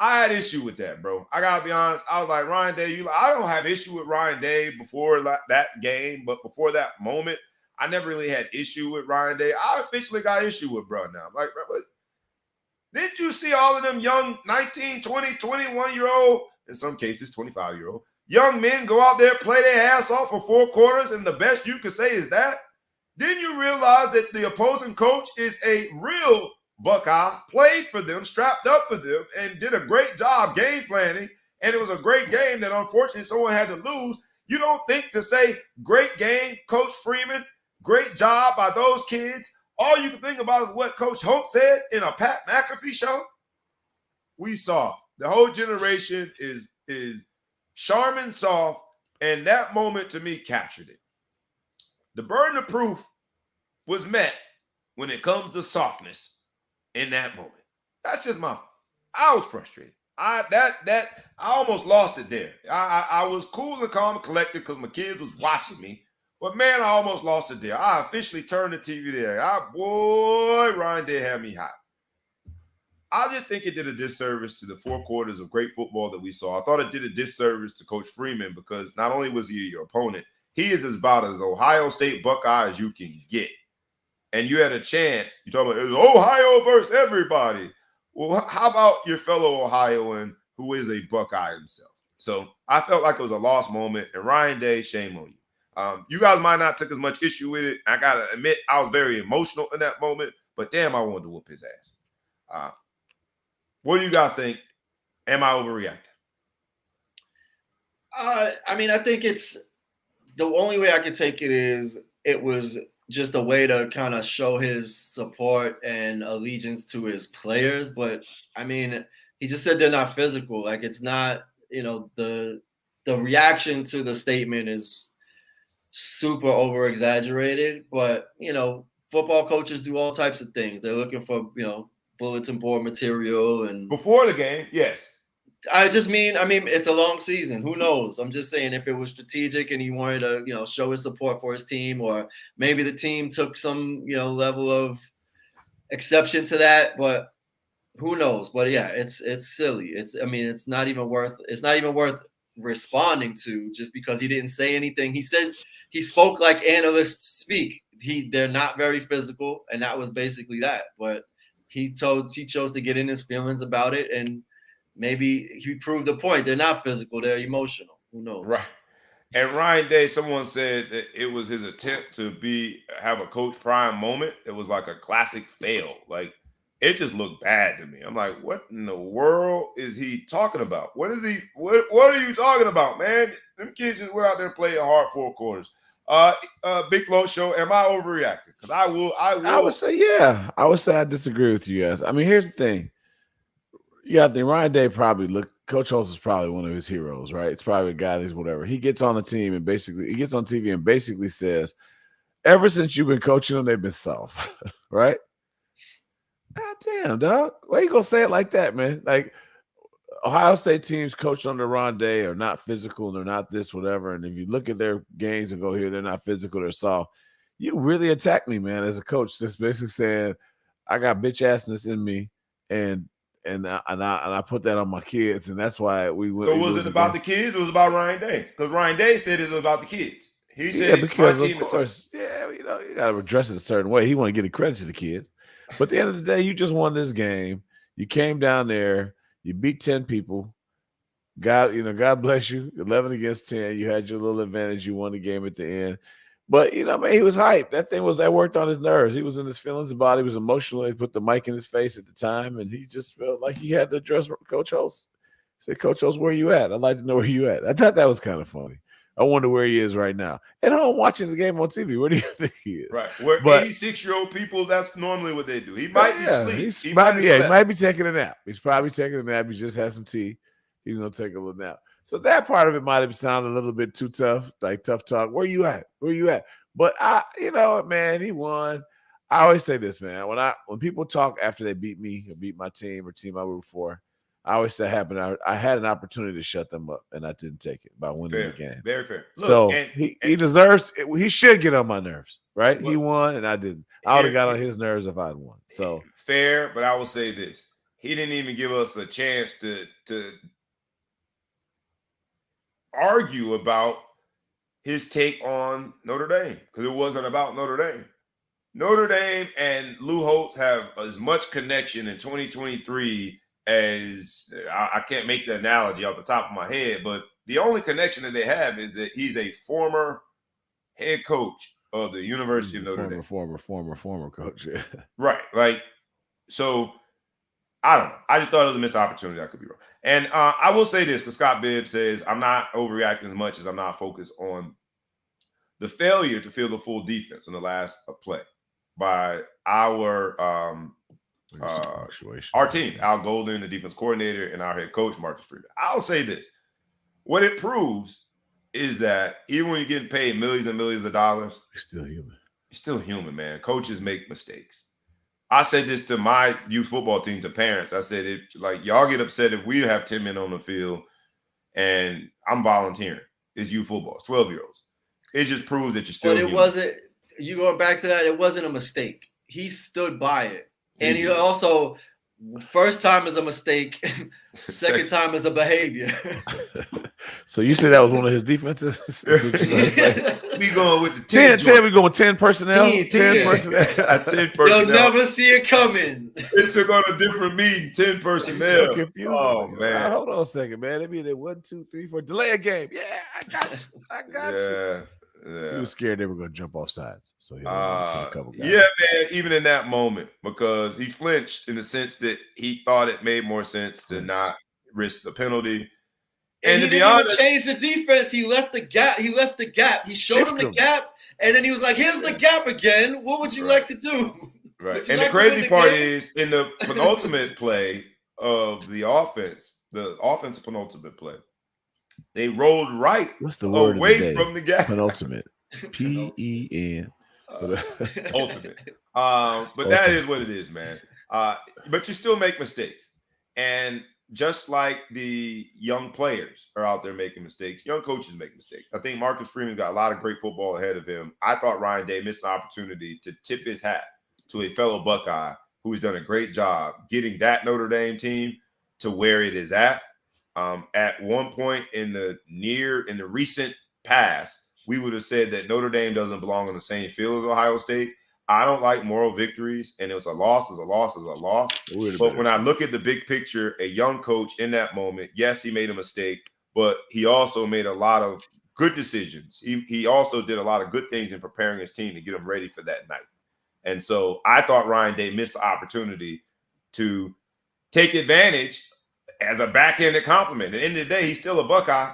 I had issue with that, bro. I gotta be honest. I was like, Ryan Day, I don't have issue with Ryan Day before that game, but before that moment, I never really had issue with Ryan Day. I officially got issue with bro now. Like, bro, didn't you see all of them young 19, 20, 21-year-old, in some cases 25-year-old, young men go out there, play their ass off for 4 quarters, and the best you can say is that? Didn't you realize that the opposing coach is a real Buckeye, played for them, strapped up for them, and did a great job game planning, and it was a great game that unfortunately someone had to lose? You don't think to say, great game, Coach Freeman, great job by those kids. All you can think about is what Coach Holtz said in a Pat McAfee show. We saw the whole generation is Charmin soft, and that moment to me captured it. The burden of proof was met when it comes to softness in that moment. That's just I was frustrated. I almost lost it there. I was cool and calm and collected because my kids was watching me. But man, I almost lost it there. I officially turned the TV there. Boy, Ryan Day had me hot. I just think it did a disservice to the 4 quarters of great football that we saw. I thought it did a disservice to Coach Freeman because not only was he your opponent, he is about as Ohio State Buckeye as you can get. And you had a chance. You're talking about Ohio versus everybody. Well, how about your fellow Ohioan who is a Buckeye himself? So I felt like it was a lost moment. And Ryan Day, shame on you. You guys might not take as much issue with it. I got to admit, I was very emotional in that moment. But damn, I wanted to whoop his ass. What do you guys think? Am I overreacting? I mean, I think it's the only way I could take it is it was just a way to kind of show his support and allegiance to his players. But I mean, he just said they're not physical. Like, it's not, the reaction to the statement is super over exaggerated, but football coaches do all types of things. They're looking for, bulletin board material and before the game. Yes. I mean, it's a long season. Who knows? I'm just saying if it was strategic and he wanted to, show his support for his team, or maybe the team took some, level of exception to that, but who knows? But yeah, it's silly. It's not even worth responding to just because he didn't say anything. He said he spoke like analysts speak. They're not very physical, and that was basically that. But he chose to get in his feelings about it, and maybe he proved the point. They're not physical. They're emotional. Who knows? Right. And Ryan Day, someone said that it was his attempt to have a Coach Prime moment. It was like a classic fail. Like, it just looked bad to me. I'm like, what in the world is he talking about? What are you talking about, man? Them kids just went out there and played a hard 4 quarters. Big Flo Show, am I overreacting? Because I would say, yeah. I would say I disagree with you guys. I mean, here's the thing. Yeah, I think Ryan Day Coach Holtz is probably one of his heroes, right? It's probably a guy that's whatever. He gets on the team and he gets on TV and basically says, ever since you've been coaching them, they've been soft, right? God damn, dog. Why you gonna say it like that, man? Like Ohio State teams coached under Ron Day are not physical, they're not this, whatever. And if you look at their games and go here, they're not physical, they're soft. You really attack me, man, as a coach. Just basically saying, I got bitch assness in me, and I put that on my kids, and that's why we went. So was it about the kids or was it about Ryan Day? Because Ryan Day said it was about the kids. He said because of course, you got to address it a certain way. He want to get the credit to the kids, but at the end of the day, you just won this game. You came down there, you beat 10 people. God bless you. 11 against 10. You had your little advantage. You won the game at the end. But man, he was hyped. That worked on his nerves. He was in his feelings about it. He was emotional. He put the mic in his face at the time, and he just felt like he had to address Coach Holtz. He said, Coach Holtz, where you at? I'd like to know where you at. I thought that was kind of funny. I wonder where he is right now. At home watching the game on TV. Where do you think he is? Right. Where 86-year-old people, that's normally what they do. He might be asleep. He might be taking a nap. He's probably taking a nap. He just had some tea. He's going to take a little nap. So that part of it might have sounded a little bit too tough, like tough talk. Where you at? Where you at? But man, he won. I always say this, man. When people talk after they beat me or beat my team or team I root for, I always say I had an opportunity to shut them up, and I didn't take it by winning the game. Very fair. Look, so he deserves it. He should get on my nerves, right? He won, and I didn't. I would have got on his nerves if I'd won. So fair, but I will say this: he didn't even give us a chance to argue about his take on Notre Dame because it wasn't about Notre Dame. Notre Dame and Lou Holtz have as much connection in 2023 as I can't make the analogy off the top of my head, but the only connection that they have is that he's a former head coach of the University of Notre Dame. Former coach. Yeah. Right. Like, so I don't know. I just thought it was a missed opportunity. I could be wrong. And I will say this, because Scott Bibb says I'm not overreacting as much as I'm not focused on the failure to field the full defense in the last play by our team, Al Golden, the defense coordinator, and our head coach, Marcus Freeman. I'll say this. What it proves is that even when you're getting paid millions and millions of dollars, you're still human. You're still human, man. Coaches make mistakes. I said this to my youth football team, to parents. I said, y'all get upset if we have 10 men on the field and I'm volunteering. It's youth football. It's 12-year-olds. It just proves that you're still human. Wasn't, you going back to that, it wasn't a mistake. He stood by it. And he also, first time is a mistake, second time is a behavior. So you said that was one of his defenses? We going with the 10. We going with 10 personnel? 10 personnel. 10 personnel. You'll never see it coming. It took on a different meaning. 10 personnel. So confusing. Oh, man. Hold on a second, man. It mean that 1, 2, 3, 4. Delay a game. Yeah, I got you. Yeah. He was scared they were going to jump off sides. So a couple guys. Yeah, man, even in that moment, because he flinched in the sense that he thought it made more sense to not risk the penalty. And to be honest, change the defense. He left the gap. He showed him the gap, and then he was like, "Here's the gap again. What would you like to do?" Right. And the crazy part is, in the penultimate play of the offensive penultimate play, they rolled right away from the gap. Penultimate. P-E-N. Ultimate. But that is what it is, man. But you still make mistakes. And just like the young players are out there making mistakes, young coaches make mistakes. I think Marcus Freeman got a lot of great football ahead of him. I thought Ryan Day missed an opportunity to tip his hat to a fellow Buckeye who's done a great job getting that Notre Dame team to where it is at. At one point in the recent past, we would have said that Notre Dame doesn't belong on the same field as Ohio State. I don't like moral victories, and it was a loss is a loss is a loss. But when I look at the big picture, a young coach in that moment, yes, he made a mistake, but he also made a lot of good decisions. He also did a lot of good things in preparing his team to get them ready for that night. And so I thought Ryan Day missed the opportunity to take advantage as a backhanded compliment. At the end of the day, he's still a Buckeye,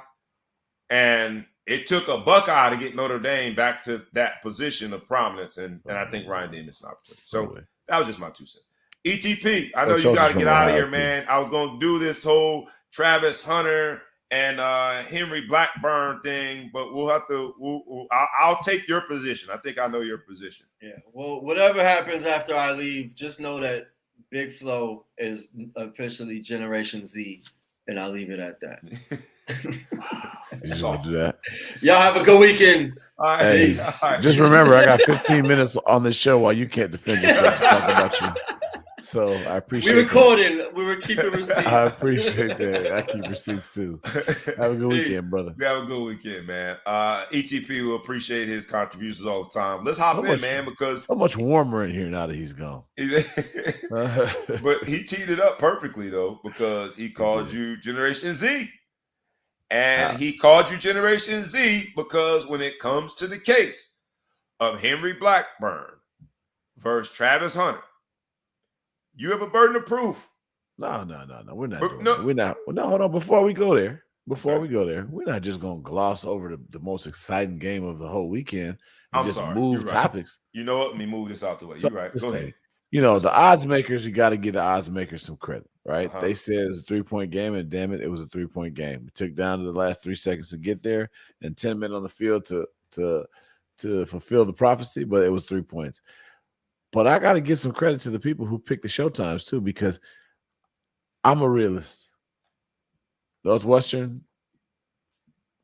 and it took a Buckeye to get Notre Dame back to that position of prominence, and I think Ryan Day missed an opportunity. So that was just my 2 cents. ETP, I know Coach you Schultz got is to from get out of Ohio, here, man. I was going to do this whole Travis Hunter and Henry Blackburn thing, but we'll have to. I'll take your position. I think I know your position. Yeah. Well, whatever happens after I leave, just know that Big Flo is officially Generation Z, and I'll leave it at that. You want to do that? Y'all have a good weekend. All right. Hey, All right. just remember, I got 15 minutes on this show while you can't defend yourself and talk about you. So I appreciate We recording. We were keeping receipts. I appreciate that. I keep receipts too. Have a good weekend, brother. Have a good weekend, man. ETP will appreciate his contributions all the time. Let's hop in, man, because so much warmer in here now that he's gone. But he teed it up perfectly though, because he called you Generation Z. And he called you Generation Z because when it comes to the case of Henry Blackburn versus Travis Hunter, you have a burden of proof. No. We're not doing that. We're not. No, hold on. Before we go there, we're not just going to gloss over the most exciting game of the whole weekend and just move topics. You know what? Let me move this out the way. You're right. Go ahead. You know, the odds makers, you got to give the odds makers some credit, right? They said it was a 3-point game, and damn it, it was a 3-point game. It took down to the last 3 seconds to get there and 10 minutes on the field to fulfill the prophecy, but it was 3 points. But I got to give some credit to the people who picked the showtimes too, because I'm a realist. Northwestern,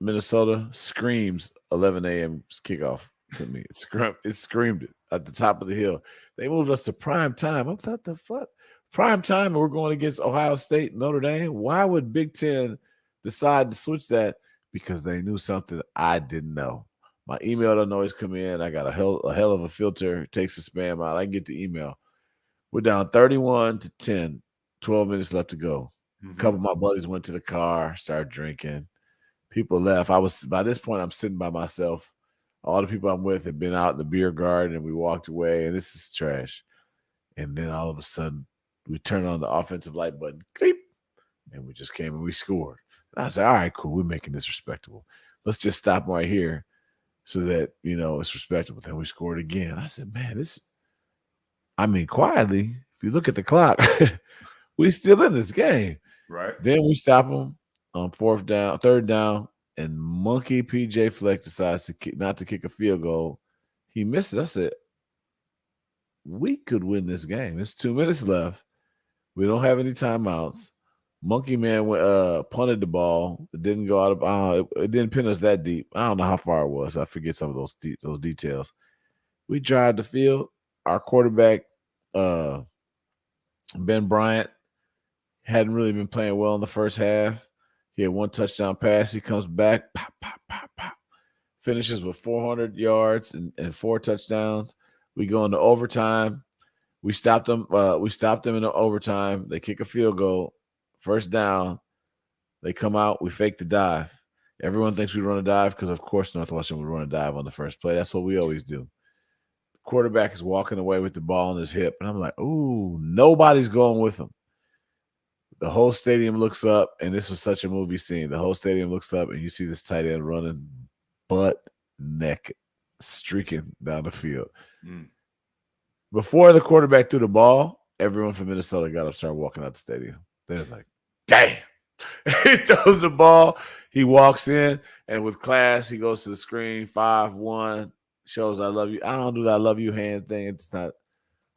Minnesota screams 11 a.m. kickoff to me. It screamed it at the top of the hill. They moved us to prime time. I thought, the fuck? Prime time, and we're going against Ohio State, Notre Dame? Why would Big Ten decide to switch that? Because they knew something I didn't know. My email doesn't always come in. I got a hell of a filter. It takes the spam out. I can get the email. We're down 31-10. 12 minutes left to go. A couple of my buddies went to the car, started drinking. People left. By this point, I'm sitting by myself. All the people I'm with had been out in the beer garden, and we walked away, and this is trash. And then all of a sudden, we turned on the offensive light button, clip, and we just came and we scored. And I said, all right, cool. We're making this respectable. Let's just stop right here so that, you know, it's respectable. Then we scored again. I said, man, quietly, if you look at the clock, we still in this game. Right. Then we stop them on third down, and monkey PJ Fleck decides not to kick a field goal. He misses. I said, we could win this game. It's 2 minutes left. We don't have any timeouts. Monkey Man punted the ball. It didn't go out of it didn't pin us that deep. I don't know how far it was. I forget some of those details. We drive the field. Our quarterback, Ben Bryant, hadn't really been playing well in the first half. He had 1 touchdown pass. He comes back, pop, pop, pop, pop. Finishes with 400 yards and 4 touchdowns. We go into overtime. We stopped them. We stopped them in the overtime. They kick a field goal. First down. They come out. We fake the dive. Everyone thinks we run a dive because, of course, Northwestern would run a dive on the first play. That's what we always do. The quarterback is walking away with the ball on his hip. And I'm like, ooh, nobody's going with him. The whole stadium looks up, and this was such a movie scene. The whole stadium looks up, and you see this tight end running butt naked, streaking down the field. Before the quarterback threw the ball, everyone from Minnesota got up and started walking out the stadium. They was like, damn. He throws the ball. He walks in, and with class, he goes to the screen, 5-1, shows I love you. I don't do that I love you hand thing. It's not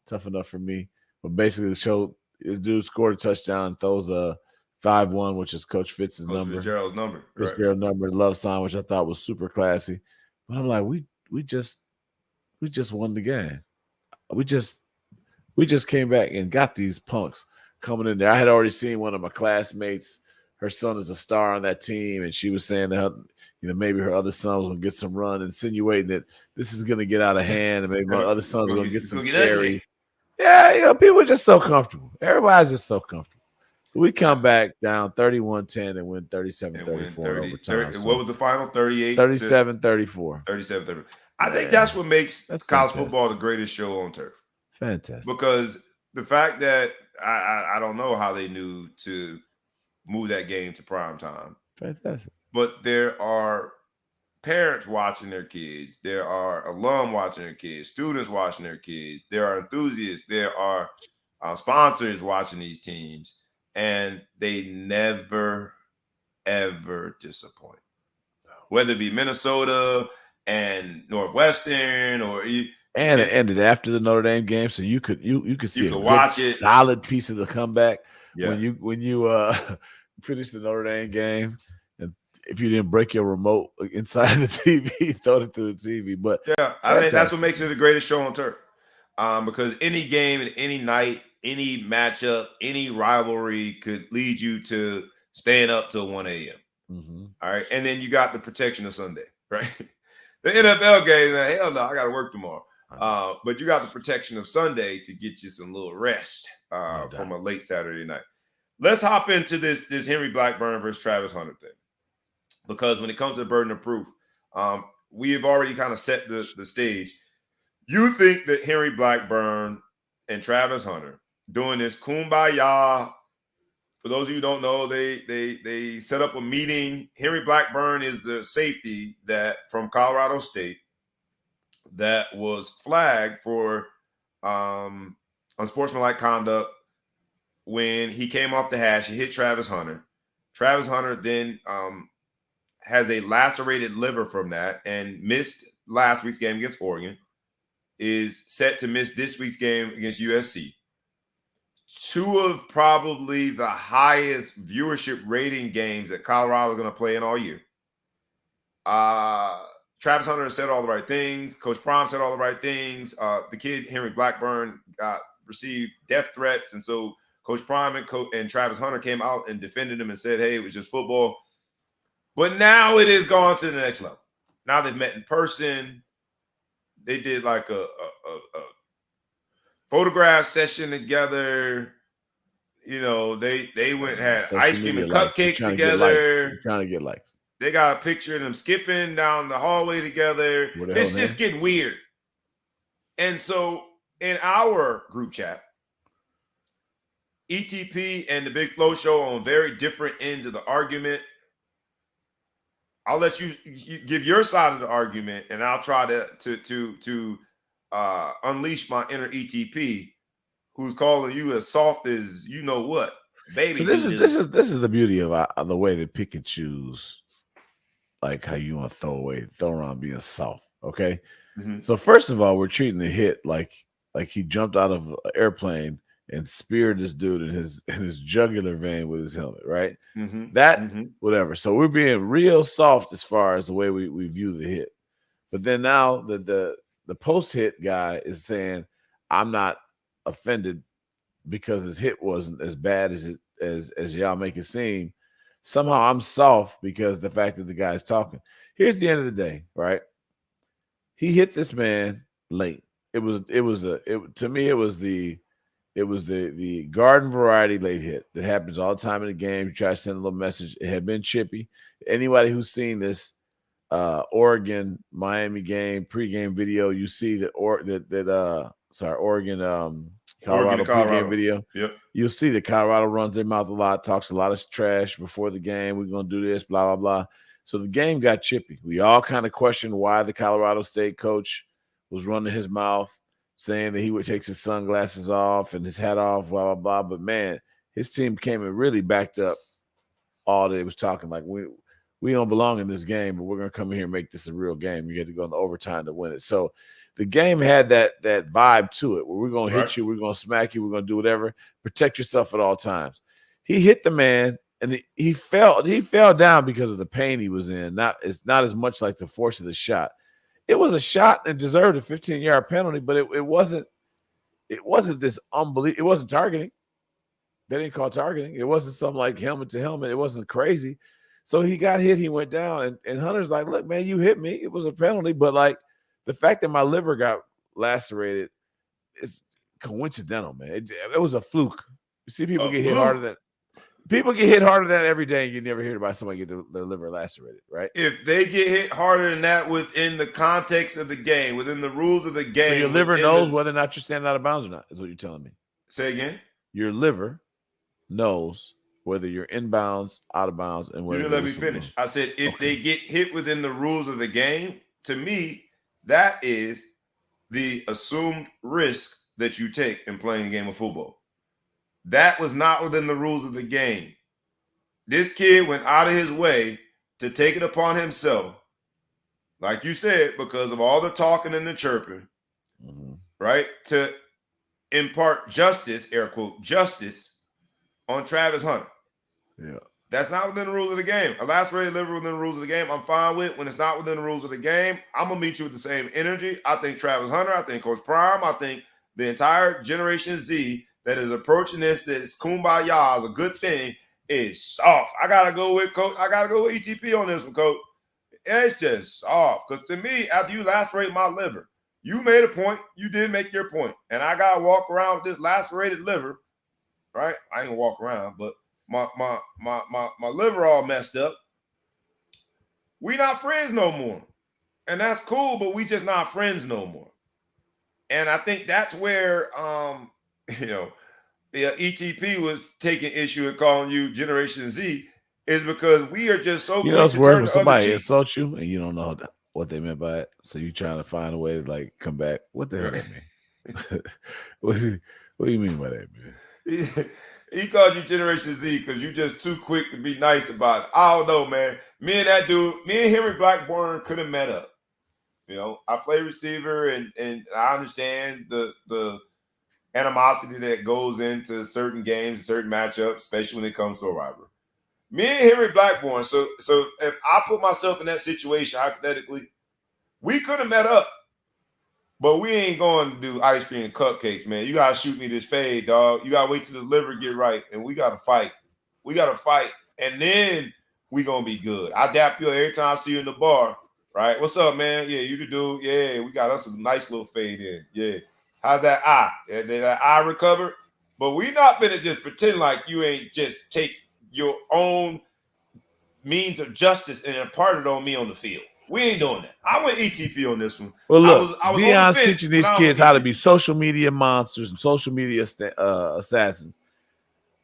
tough enough for me. But basically, the show, this dude scored a touchdown, throws a 5-1, which is Coach Fitz's number. Fitzgerald's number. Fitzgerald's number, the love sign, which I thought was super classy. But I'm like, we just won the game. We just came back and got these punks coming in there. I had already seen one of my classmates. Her son is a star on that team, and she was saying that, you know, maybe her other son was going to get some run, insinuating that this is going to get out of hand, and maybe my other son's going to get some carries. Yeah, you know, people are just so comfortable. Everybody's just so comfortable. So we come back down 31-10 and win 37-34 overtime. What was the final? 37-34. 37-34. I think that's what makes college football the greatest show on turf. Fantastic. Because the fact that I don't know how they knew to move that game to prime time. Fantastic. But there are parents watching their kids. There are alum watching their kids, students watching their kids. There are enthusiasts. There are sponsor is watching these teams, and they never, ever disappoint. Whether it be Minnesota and Northwestern, or And it ended after the Notre Dame game, so you could see a could good watch it. solid piece of the comeback Yeah. when you finish the Notre Dame game, and if you didn't break your remote inside the TV, throw it through the TV. But yeah, I think that's what makes it the greatest show on turf. Because any game, any night, any matchup, any rivalry could lead you to staying up till 1 a.m. Mm-hmm. All right, and then you got the protection of Sunday, right? The NFL game, hell no, I got to work tomorrow. But you got the protection of Sunday to get you some little rest from a late Saturday night. Let's hop into this Henry Blackburn versus Travis Hunter thing, because when it comes to the burden of proof, we have already kind of set the stage. You think that Henry Blackburn and Travis Hunter doing this kumbaya? For those of you who don't know, they set up a meeting. Henry Blackburn is the safety that from Colorado State that was flagged for unsportsmanlike conduct when he came off the hash. He hit Travis Hunter. Travis Hunter then has a lacerated liver from that and missed last week's game against Oregon. Is set to miss this week's game against USC. Two of probably the highest viewership rating games that Colorado is going to play in all year. Travis Hunter said all the right things. Coach Prime said all the right things. The kid, Henry Blackburn, received death threats. And so Coach Prime and Travis Hunter came out and defended him and said, hey, it was just football. But now it has gone to the next level. Now they've met in person. They did like a photograph session together. You know, they went had ice cream and cupcakes together. Trying to get likes. They got a picture of them skipping down the hallway together. It's just getting weird. And so in our group chat, ETP and the Big Flow Show on very different ends of the argument. I'll let you give your side of the argument, and I'll try to unleash my inner ETP, who's calling you as soft as you know what, baby. So this is the beauty of the way they pick and choose, like how you want to throw around being soft. Okay, So first of all, we're treating the hit like he jumped out of an airplane and speared this dude in his jugular vein with his helmet, right? Whatever. So we're being real soft as far as the way we view the hit. But then now the post-hit guy is saying, I'm not offended because his hit wasn't as bad as y'all make it seem. Somehow I'm soft because the fact that the guy's talking. Here's the end of the day, right? He hit this man late. It was the garden variety late hit that happens all the time in the game. You try to send a little message. It had been chippy. Anybody who's seen this Oregon Miami game pregame video, you see that Oregon Colorado pregame video. Yep. You'll see that Colorado runs their mouth a lot, talks a lot of trash before the game. We're gonna do this, blah blah blah. So the game got chippy. We all kind of questioned why the Colorado State coach was running his mouth, saying that he would take his sunglasses off and his hat off, blah, blah, blah. But, man, his team came and really backed up all that it was talking like, we don't belong in this game, but we're going to come in here and make this a real game. You get to go into overtime to win it. So the game had that vibe to it where we're going to hit you, we're going to smack you, we're going to do whatever. Protect yourself at all times. He hit the man, and he fell down because of the pain he was in. It's not as much like the force of the shot. It was a shot and deserved a 15-yard penalty, but it wasn't this unbelievable. It wasn't targeting. They didn't call targeting. It wasn't something like helmet to helmet. It wasn't crazy. So he got hit. He went down, and Hunter's like, "Look, man, you hit me. It was a penalty, but like the fact that my liver got lacerated is coincidental, man. It was a fluke. You see, people get hit harder than." People get hit harder than that every day, and you never hear about somebody get their liver lacerated, right? If they get hit harder than that within the context of the game, within the rules of the game. So your liver knows whether or not you're standing out of bounds or not, is what you're telling me. Say again? Your liver knows whether you're in bounds, out of bounds, and whether you didn't let me finish. I said if they get hit within the rules of the game, to me, that is the assumed risk that you take in playing a game of football. That was not within the rules of the game. This kid went out of his way to take it upon himself, like you said, because of all the talking and the chirping, right? To impart justice, air quote, justice on Travis Hunter. Yeah. That's not within the rules of the game. A lacerated liver within the rules of the game, I'm fine with. When it's not within the rules of the game, I'm going to meet you with the same energy. I think Travis Hunter, I think Coach Prime, I think the entire Generation Z that is approaching this kumbaya is a good thing, is soft. I got to go with Coach. I got to go with ETP on this one, Coach. It's just soft. Because to me, after you lacerate my liver, you made a point. You did make your point. And I got to walk around with this lacerated liver, right? I ain't going to walk around, but my liver all messed up. We not friends no more. And that's cool, but we just not friends no more. And I think that's where ETP was taking issue and calling you Generation Z, is because we are just so quick to turn when the somebody other cheek. insults you and you don't know what they meant by it, so you trying to find a way to like come back. What the hell that mean? What do you mean by that, man? He called you Generation Z because you just too quick to be nice about it. I don't know, man. Me and Henry Blackburn could have met up. I play receiver and I understand the animosity that goes into certain games, certain matchups, especially when it comes to a rivalry. Me and Henry Blackburn, so if I put myself in that situation, hypothetically, we could have met up. But we ain't going to do ice cream and cupcakes, man. You got to shoot me this fade, dog. You got to wait till the liver get right, and we got to fight. We got to fight, and then we going to be good. I dap you every time I see you in the bar, right? What's up, man? Yeah, you the dude. Yeah, we got us a nice little fade in. Yeah. How's that eye? Did that eye recover? But we not finna just pretend like you ain't just take your own means of justice and impart it on me on the field. We ain't doing that. I went ETP on this one. Well, look, I was Deion's teaching these kids how to be social media monsters and social media assassins.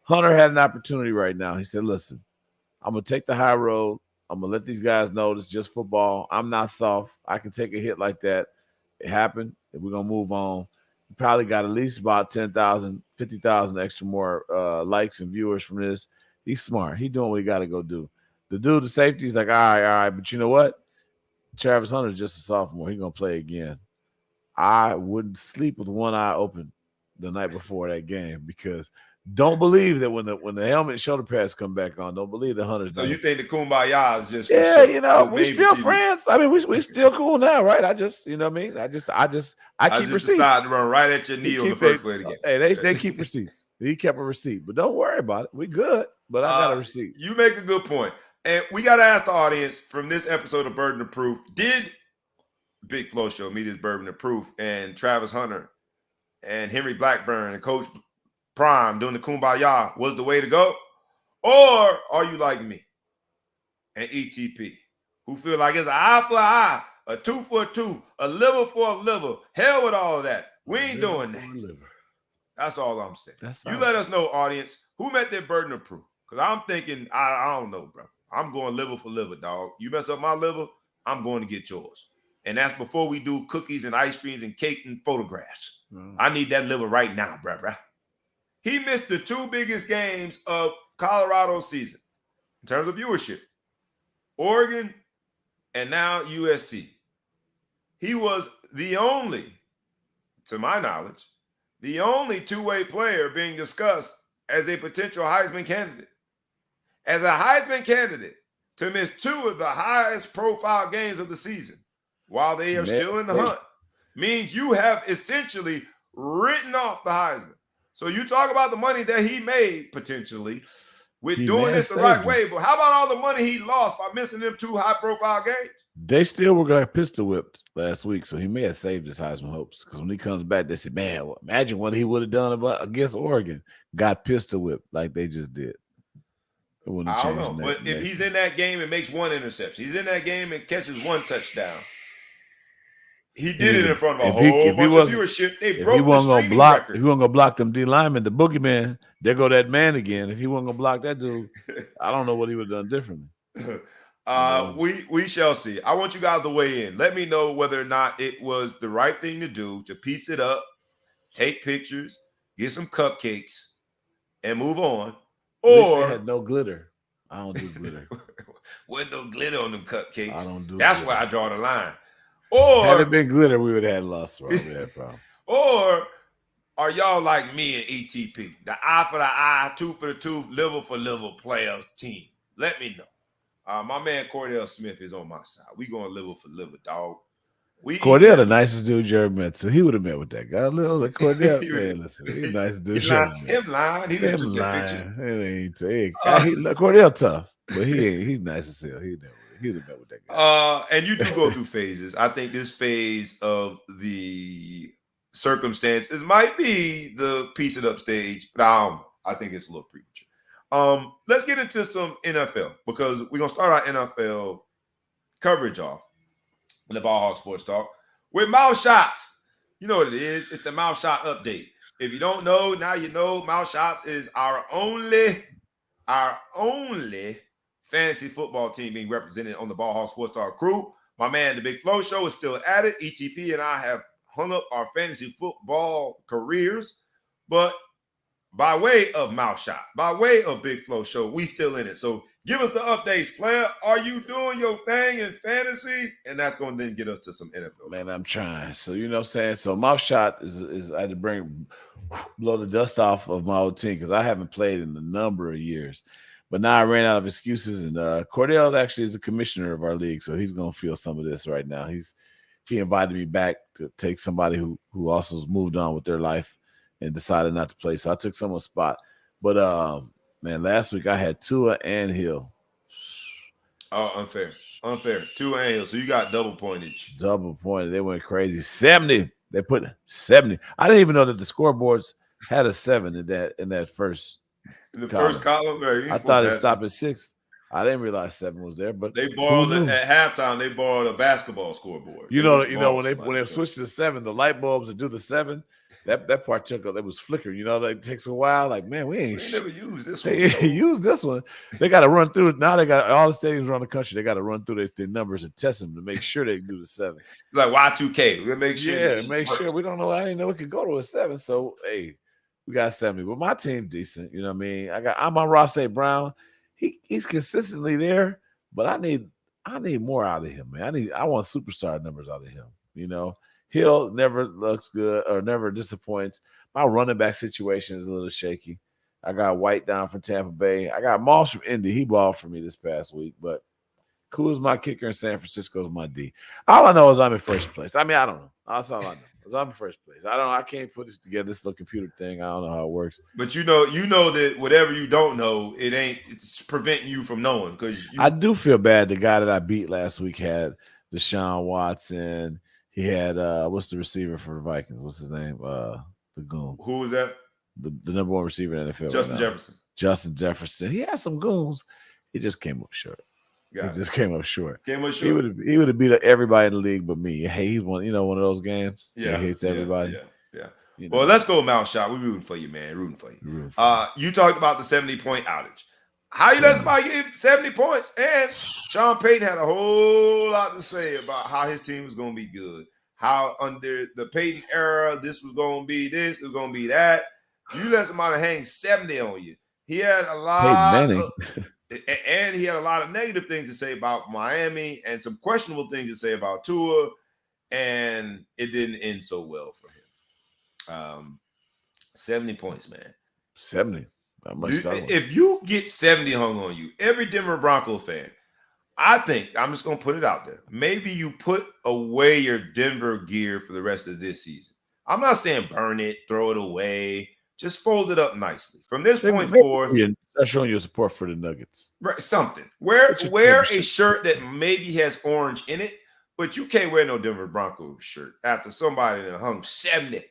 Hunter had an opportunity right now. He said, listen, I'm going to take the high road. I'm going to let these guys know it's just football. I'm not soft. I can take a hit like that. It happened. We're going to move on. He probably got at least about 10,000, 50,000 extra more likes and viewers from this. He's smart. He's doing what he got to go do. The dude, the safety, is like, all right. But you know what? Travis Hunter's just a sophomore. He's going to play again. I wouldn't sleep with one eye open the night before that game because don't believe that when the helmet and shoulder pads come back on, don't believe the Hunter's So done. You think the kumbaya is just for show? We still friends. I mean, we still cool now, right? I just, you know what I mean? I keep receipts. Decided to run right at your knee on the first play of the game. Hey, they keep receipts. He kept a receipt, but don't worry about it. We good, but I got a receipt. You make a good point. And we got to ask the audience from this episode of Burden of Proof, did Big Flow Show meet his burden of proof and Travis Hunter and Henry Blackburn and Coach Prime doing the kumbaya was the way to go? Or are you like me and ETP, who feel like it's an eye for an eye, a tooth for a tooth, a liver for a liver? Hell with all of that. We ain't doing that. That's all I'm saying. You let us know, audience, who met their burden of proof. Because I'm thinking, I don't know, bro. I'm going liver for liver, dog. You mess up my liver, I'm going to get yours. And that's before we do cookies and ice creams and cake and photographs. I need that liver right now, bruh. He missed the two biggest games of Colorado's season in terms of viewership. Oregon and now USC. He was the only, to my knowledge, the only two-way player being discussed as a potential Heisman candidate. As a Heisman candidate, to miss two of the highest profile games of the season while they are still in the hunt means you have essentially written off the Heisman. So you talk about the money that he made potentially with doing this the right way, but how about all the money he lost by missing them two high-profile games? They still were going to pistol whipped last week, so he may have saved his Heisman hopes. Because when he comes back, they said, man, imagine what he would have done against Oregon. Got pistol whipped like they just did. I don't know, but if he's in that game and makes one interception, he's in that game and catches one touchdown. He did it in front of a whole bunch of viewership. They broke the streaming record. If he wasn't going to block them D linemen, the boogeyman, there go that man again. If he wasn't going to block that dude, I don't know what he would have done differently. We shall see. I want you guys to weigh in. Let me know whether or not it was the right thing to do to piece it up, take pictures, get some cupcakes, and move on, At least they or had no glitter. I don't do glitter. with no glitter on them cupcakes. I don't do That's glitter. where I draw the line. Had it Or been glitter, we would have had lost. We had problem. or are y'all like me and ETP? The eye for the eye, tooth for the tooth, liver for liver players team. Let me know. My man Cordell Smith is on my side. We going liver for liver, dog. We Cordell, the nicest dude you ever met, so he would have met with that guy. Little like Cordell, He man, listen, he's a nice dude. him lying. He Him took that picture. Cordell tough, but he's nice as hell. He'd have met with that guy. And you do go through phases. I think this phase of the circumstances might be the piece it up stage, but I don't know. I think it's a little premature. Let's get into some NFL because we're gonna start our NFL coverage off in the Ball Hog Sports Talk with mouth shots. You know what it is? It's the mouth shot update. If you don't know, now you know. Mouth shots is our only fantasy football team being represented on the Ball Hog Sports Talk crew. My man, the Big Flow Show, is still at it. ETP and I have hung up our fantasy football careers, but by way of mouth shot, by way of Big Flow Show, we still in it. So give us the updates, player. Are you doing your thing in fantasy? And that's going to then get us to some NFL. Man, I'm trying. So you know what I'm saying? So mouth shot is I had to blow the dust off of my old team because I haven't played in a number of years. But now I ran out of excuses, and Cordell actually is the commissioner of our league, so he's going to feel some of this right now. He invited me back to take somebody who also has moved on with their life and decided not to play. So I took someone's spot. But, man, last week I had Tua and Hill. Oh, unfair. Tua and Hill. So you got double pointage. Double pointed. They went crazy. 70. They put 70. I didn't even know that the scoreboards had a 7 in that first. In the first column, I thought it stopped at 6. I didn't realize 7 was there, but they borrowed at halftime. They borrowed a basketball scoreboard. You know when they switched to the 7, the light bulbs that do the 7, that part took that was flickering. You know, that like, takes a while. Like, man, we never used this one. They use this one. They got to run through it. Now they got all the stadiums around the country. They got to run through their numbers and test them to make sure they do the 7. Like Y2K. We're gonna make sure. Yeah, make sure. We don't know. I didn't know it could go to a 7. So hey. We got 70, but my team decent. You know what I mean? I'm on Ross A. Brown. He's consistently there, but I need more out of him, man. I want superstar numbers out of him. You know, Hill never looks good or never disappoints. My running back situation is a little shaky. I got White down from Tampa Bay. I got Moss from Indy. He balled for me this past week, but Cool's my kicker in San Francisco's my D. All I know is I'm in first place. I mean, I don't know. That's all I know. I'm in first place. I can't put this together, this little computer thing. I don't know how it works. But you know that whatever you don't know, it's preventing you from knowing. Because I do feel bad. The guy that I beat last week had Deshaun Watson. He had what's the receiver for the Vikings? What's his name? The goon. Who was that? The number 1 receiver in the NFL. Justin Jefferson. Justin Jefferson. He had some goons. He just came up short. Came up short. He would have beat everybody in the league but me. Hey, he won, one of those games. Yeah, he hates everybody. Yeah. Well, let's go mouth shot. We're rooting for you, man. Rooting for you. You talked about the 70-point outage. How you let somebody get 70 points? And Sean Payton had a whole lot to say about how his team was going to be good. How under the Payton era, this was going to be this, it was going to be that. You let somebody hang 70 on you. He had a lot. And he had a lot of negative things to say about Miami and some questionable things to say about Tua, and it didn't end so well for him. 70 points, man. 70. If you get 70 hung on you, every Denver Bronco fan, I think, I'm just going to put it out there, maybe you put away your Denver gear for the rest of this season. I'm not saying burn it, throw it away. Just fold it up nicely. From this point forward, that's showing your support for the Nuggets. Right, something. Wear a shirt that maybe has orange in it, but you can't wear no Denver Broncos shirt after somebody that hung 70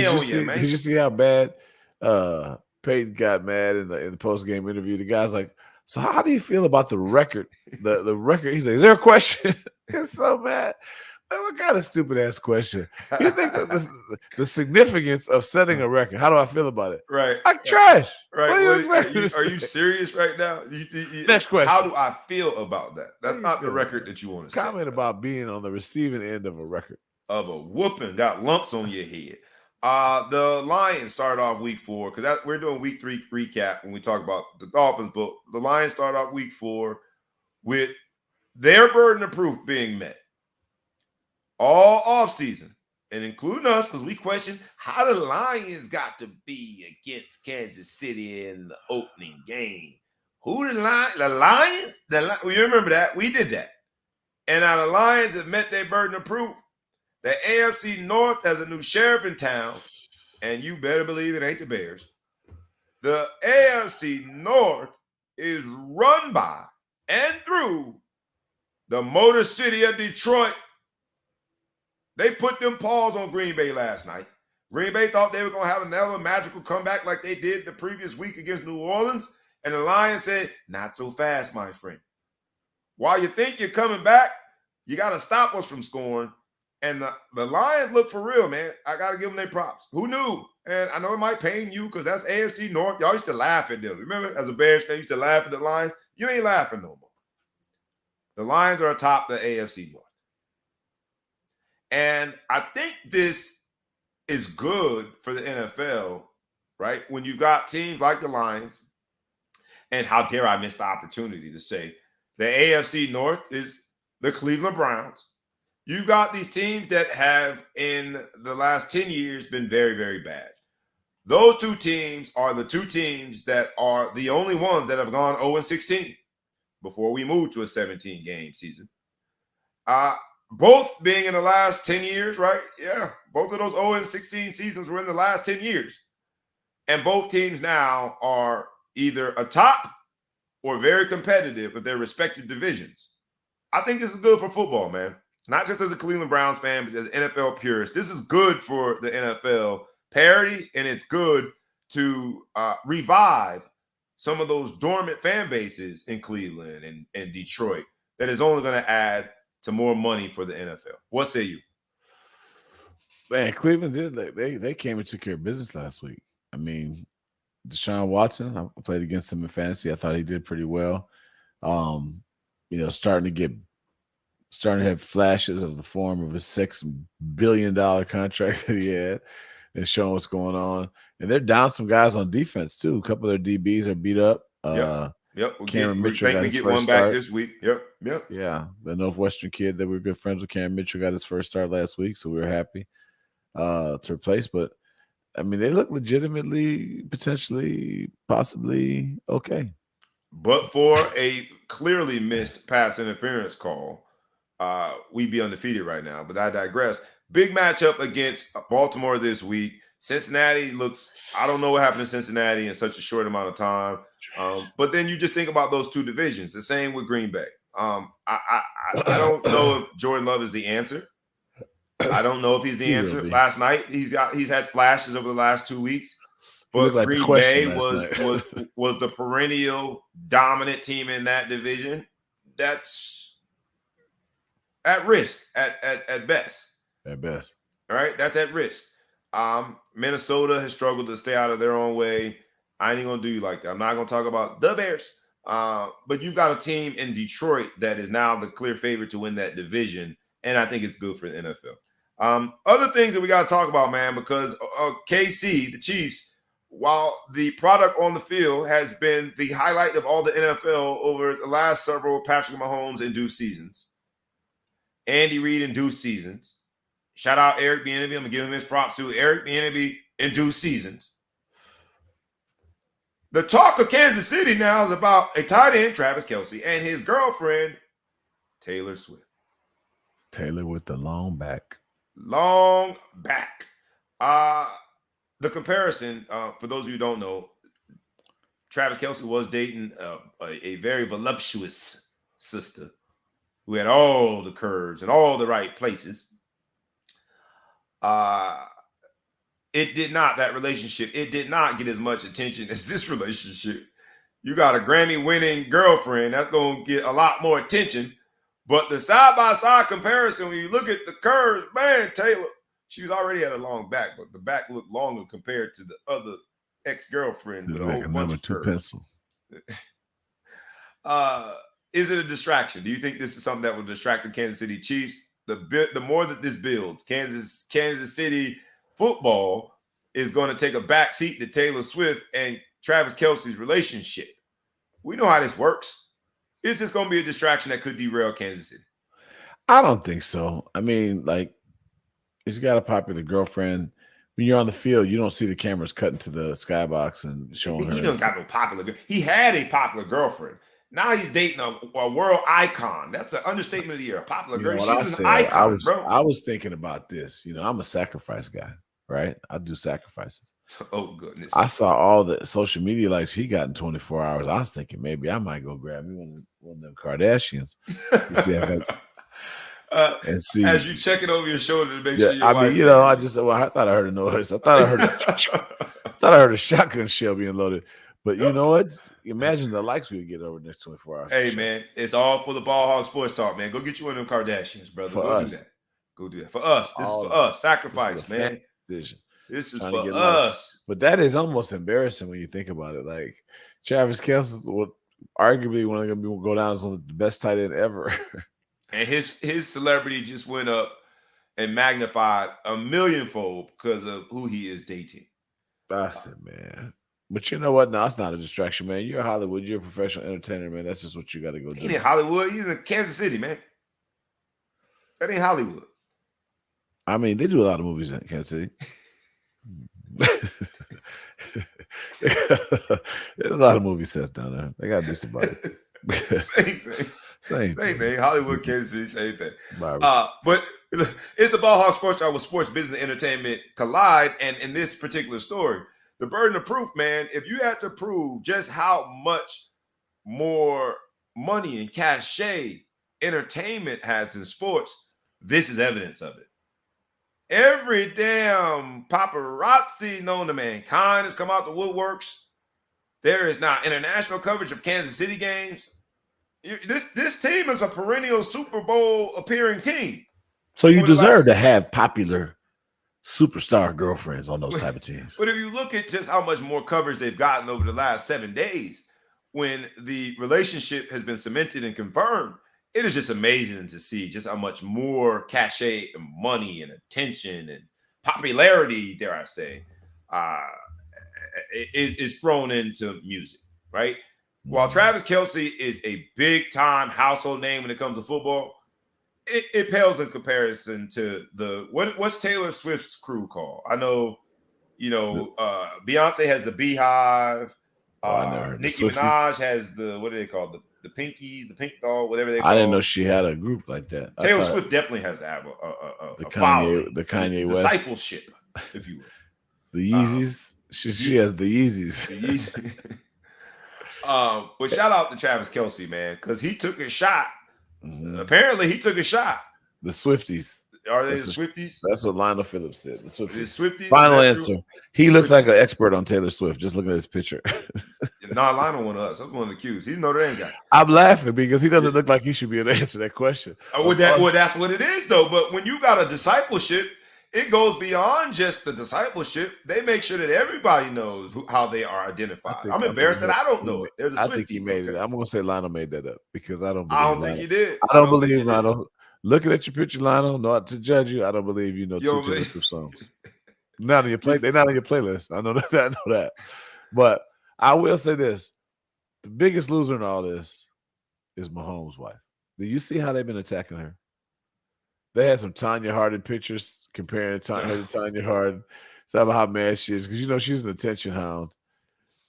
on you, man. Did you see how bad Peyton got mad in the post-game interview? The guy's like, so how do you feel about the record? The record, he's like, is there a question? It's so bad. What kind of stupid ass question? You think the significance of setting a record? How do I feel about it? Right, I'm trash. Right. Are you serious right now? Next question. How do I feel about that? That's not the record that you want to comment about being on the receiving end of a record of a whooping. Got lumps on your head. The Lions started off week 4 because we're doing week 3 recap when we talk about the Dolphins, but the Lions started off week 4 with their burden of proof being met all offseason, and including us, because we questioned how the Lions got to be against Kansas City in the opening game. Who the Lions? The Lions? You remember that? We did that. And now the Lions have met their burden of proof. The AFC North has a new sheriff in town, and you better believe it ain't the Bears. The AFC North is run by and through the Motor City of Detroit. They put them paws on Green Bay last night. Green Bay thought they were going to have another magical comeback like they did the previous week against New Orleans, and the Lions said, not so fast, my friend. While you think you're coming back, you got to stop us from scoring. And the Lions look for real, man. I got to give them their props. Who knew? And I know it might pain you because that's AFC North. Y'all used to laugh at them. Remember, as a Bears fan, you used to laugh at the Lions. You ain't laughing no more. The Lions are atop the AFC North. And I think this is good for the NFL, right? When you got teams like the Lions, and how dare I miss the opportunity to say the AFC North is the Cleveland Browns. You got these teams that have, in the last 10 years, been very, very bad. Those two teams are the two teams that are the only ones that have gone 0-16 before we move to a 17-game season. Both being in the last 10 years, right? Yeah, both of those 0-16 seasons were in the last 10 years. And both teams now are either atop or very competitive with their respective divisions. I think this is good for football, man. Not just as a Cleveland Browns fan, but as an NFL purist. This is good for the NFL parity, and it's good to revive some of those dormant fan bases in Cleveland and Detroit that is only going to add to more money for the NFL. What say you? Man, Cleveland did. They came and took care of business last week. I mean, Deshaun Watson, I played against him in fantasy. I thought he did pretty well. Starting to have flashes of the form of a $6 billion contract that he had and showing what's going on. And they're down some guys on defense, too. A couple of their DBs are beat up. Yep. Cameron Mitchell got his get first one start back this week. Yep. Yeah. The Northwestern kid that we were good friends with, Cameron Mitchell, got his first start last week, so we were happy to replace. But, I mean, they look legitimately, potentially, possibly okay. But for a clearly missed pass interference call, we'd be undefeated right now. But I digress. Big matchup against Baltimore this week. Cincinnati looks, I don't know what happened in Cincinnati in such a short amount of time. But then you just think about those two divisions. The same with Green Bay. I don't know if Jordan Love is the answer. I don't know if he's the answer. Last night he's had flashes over the last 2 weeks. But like Green Bay was the perennial dominant team in that division. That's at risk at best. At best. All right, that's at risk. Minnesota has struggled to stay out of their own way. I ain't gonna do you like that. I'm not gonna talk about the Bears. But you've got a team in Detroit that is now the clear favorite to win that division, and I think it's good for the NFL. Other things that we got to talk about, man, because KC, the Chiefs, while the product on the field has been the highlight of all the NFL over the last several Patrick Mahomes induced seasons, Andy Reid induced seasons. Shout out Eric Bieniemy. I'm gonna give him his props too. Eric Bieniemy induced seasons. The talk of Kansas City now is about a tight end, Travis Kelce, and his girlfriend, Taylor Swift. Taylor with the long back. Long back. The comparison, for those of you who don't know, Travis Kelce was dating a very voluptuous sister who had all the curves and all the right places. That relationship did not get as much attention as this relationship. You got a Grammy-winning girlfriend, that's going to get a lot more attention. But the side-by-side comparison, when you look at the curves, man, Taylor, she was already at a long back, but the back looked longer compared to the other ex-girlfriend with a whole bunch of curves. Pencil. Is it a distraction? Do you think this is something that will distract the Kansas City Chiefs? The more that this builds, Kansas City football is going to take a back seat to Taylor Swift and Travis Kelce's relationship. We know how this works. Is this going to be a distraction that could derail Kansas City? I don't think so. I mean, like, he's got a popular girlfriend. When you're on the field, you don't see the cameras cutting to the skybox and showing her. He don't got no popular. He had a popular girlfriend. Now he's dating a world icon. That's an understatement of the year. A popular girl. She's an icon, bro. I was thinking about this. You know, I'm a sacrifice guy, right? I do sacrifices. Oh, goodness. I saw all the social media likes he got in 24 hours. I was thinking maybe I might go grab me one of them Kardashians. And see as you check it over your shoulder to make yeah, sure your I wife mean, you know, I thought I heard a noise. I thought I heard a shotgun shell being loaded. But you know what? Imagine the likes we would get over the next 24 hours. Hey, man, it's all for the Ball Hog Sports Talk, man. Go get you one of them Kardashians, brother. Go do that. Go do that. For us. This is for us. Sacrifice, man. Decision. This is for us. But that is almost embarrassing when you think about it. Like, Travis Kelce would arguably one of them go down as one of the best tight end ever. And his celebrity just went up and magnified a millionfold because of who he is dating. That's it, man. But you know what? No, it's not a distraction, man. You're Hollywood. You're a professional entertainer, man. That's just what you got to go do. He ain't Hollywood. He's in Kansas City, man. That ain't Hollywood. I mean, they do a lot of movies in Kansas City. There's a lot of movie sets down there. They got to do somebody. Same thing. Hollywood, Kansas City, same thing. But it's the Ball Hog Sports Hour with sports, business, and entertainment collide. And in this particular story, the burden of proof, man, if you have to prove just how much more money and cachet entertainment has in sports, this is evidence of it. Every damn paparazzi known to mankind has come out the woodworks. There is now international coverage of Kansas City games. This team is a perennial Super Bowl appearing team. So you deserve to have popular superstar girlfriends on those type of teams. But if you look at just how much more coverage they've gotten over the last 7 days, when the relationship has been cemented and confirmed, it is just amazing to see just how much more cachet and money and attention and popularity, dare I say, is thrown into music, right? While Travis Kelce is a big-time household name when it comes to football, it pales in comparison to what's Taylor Swift's crew called? I know, Beyonce has the Beehive. Nicki Minaj has what do they call the Pinkies, the Pink Dog, whatever they call it. I didn't know she had a group like that. Taylor Swift definitely has to have a Kanye West discipleship, if you will. The Yeezys. She has the Yeezys. But shout out to Travis Kelce, man, because he took a shot. Mm-hmm. Apparently, he took a shot. The Swifties. Are they the Swifties? That's what Lionel Phillips said. The Swifties. Final answer. He looks like an expert on Taylor Swift. Just look at his picture. No, Lionel one of us. I'm one of the Qs. He's Notre Dame guy. I'm laughing because he doesn't look like he should be able to answer that question. That's what it is, though. But when you got a discipleship, it goes beyond just the discipleship. They make sure that everybody knows how they are identified. I'm embarrassed that I don't know it. I think he made it. I'm going to say Lionel made that up because I don't think he did. I don't believe Lionel. Looking at your picture, Lionel, not to judge you, I don't believe you know two Taylor Swift songs. Not on your they're not on your playlist. I know that. I know that. But I will say this: the biggest loser in all this is Mahomes' wife. Do you see how they've been attacking her? They had some Tanya Harding pictures comparing her to Tanya Harding. It's about how mad she is because she's an attention hound.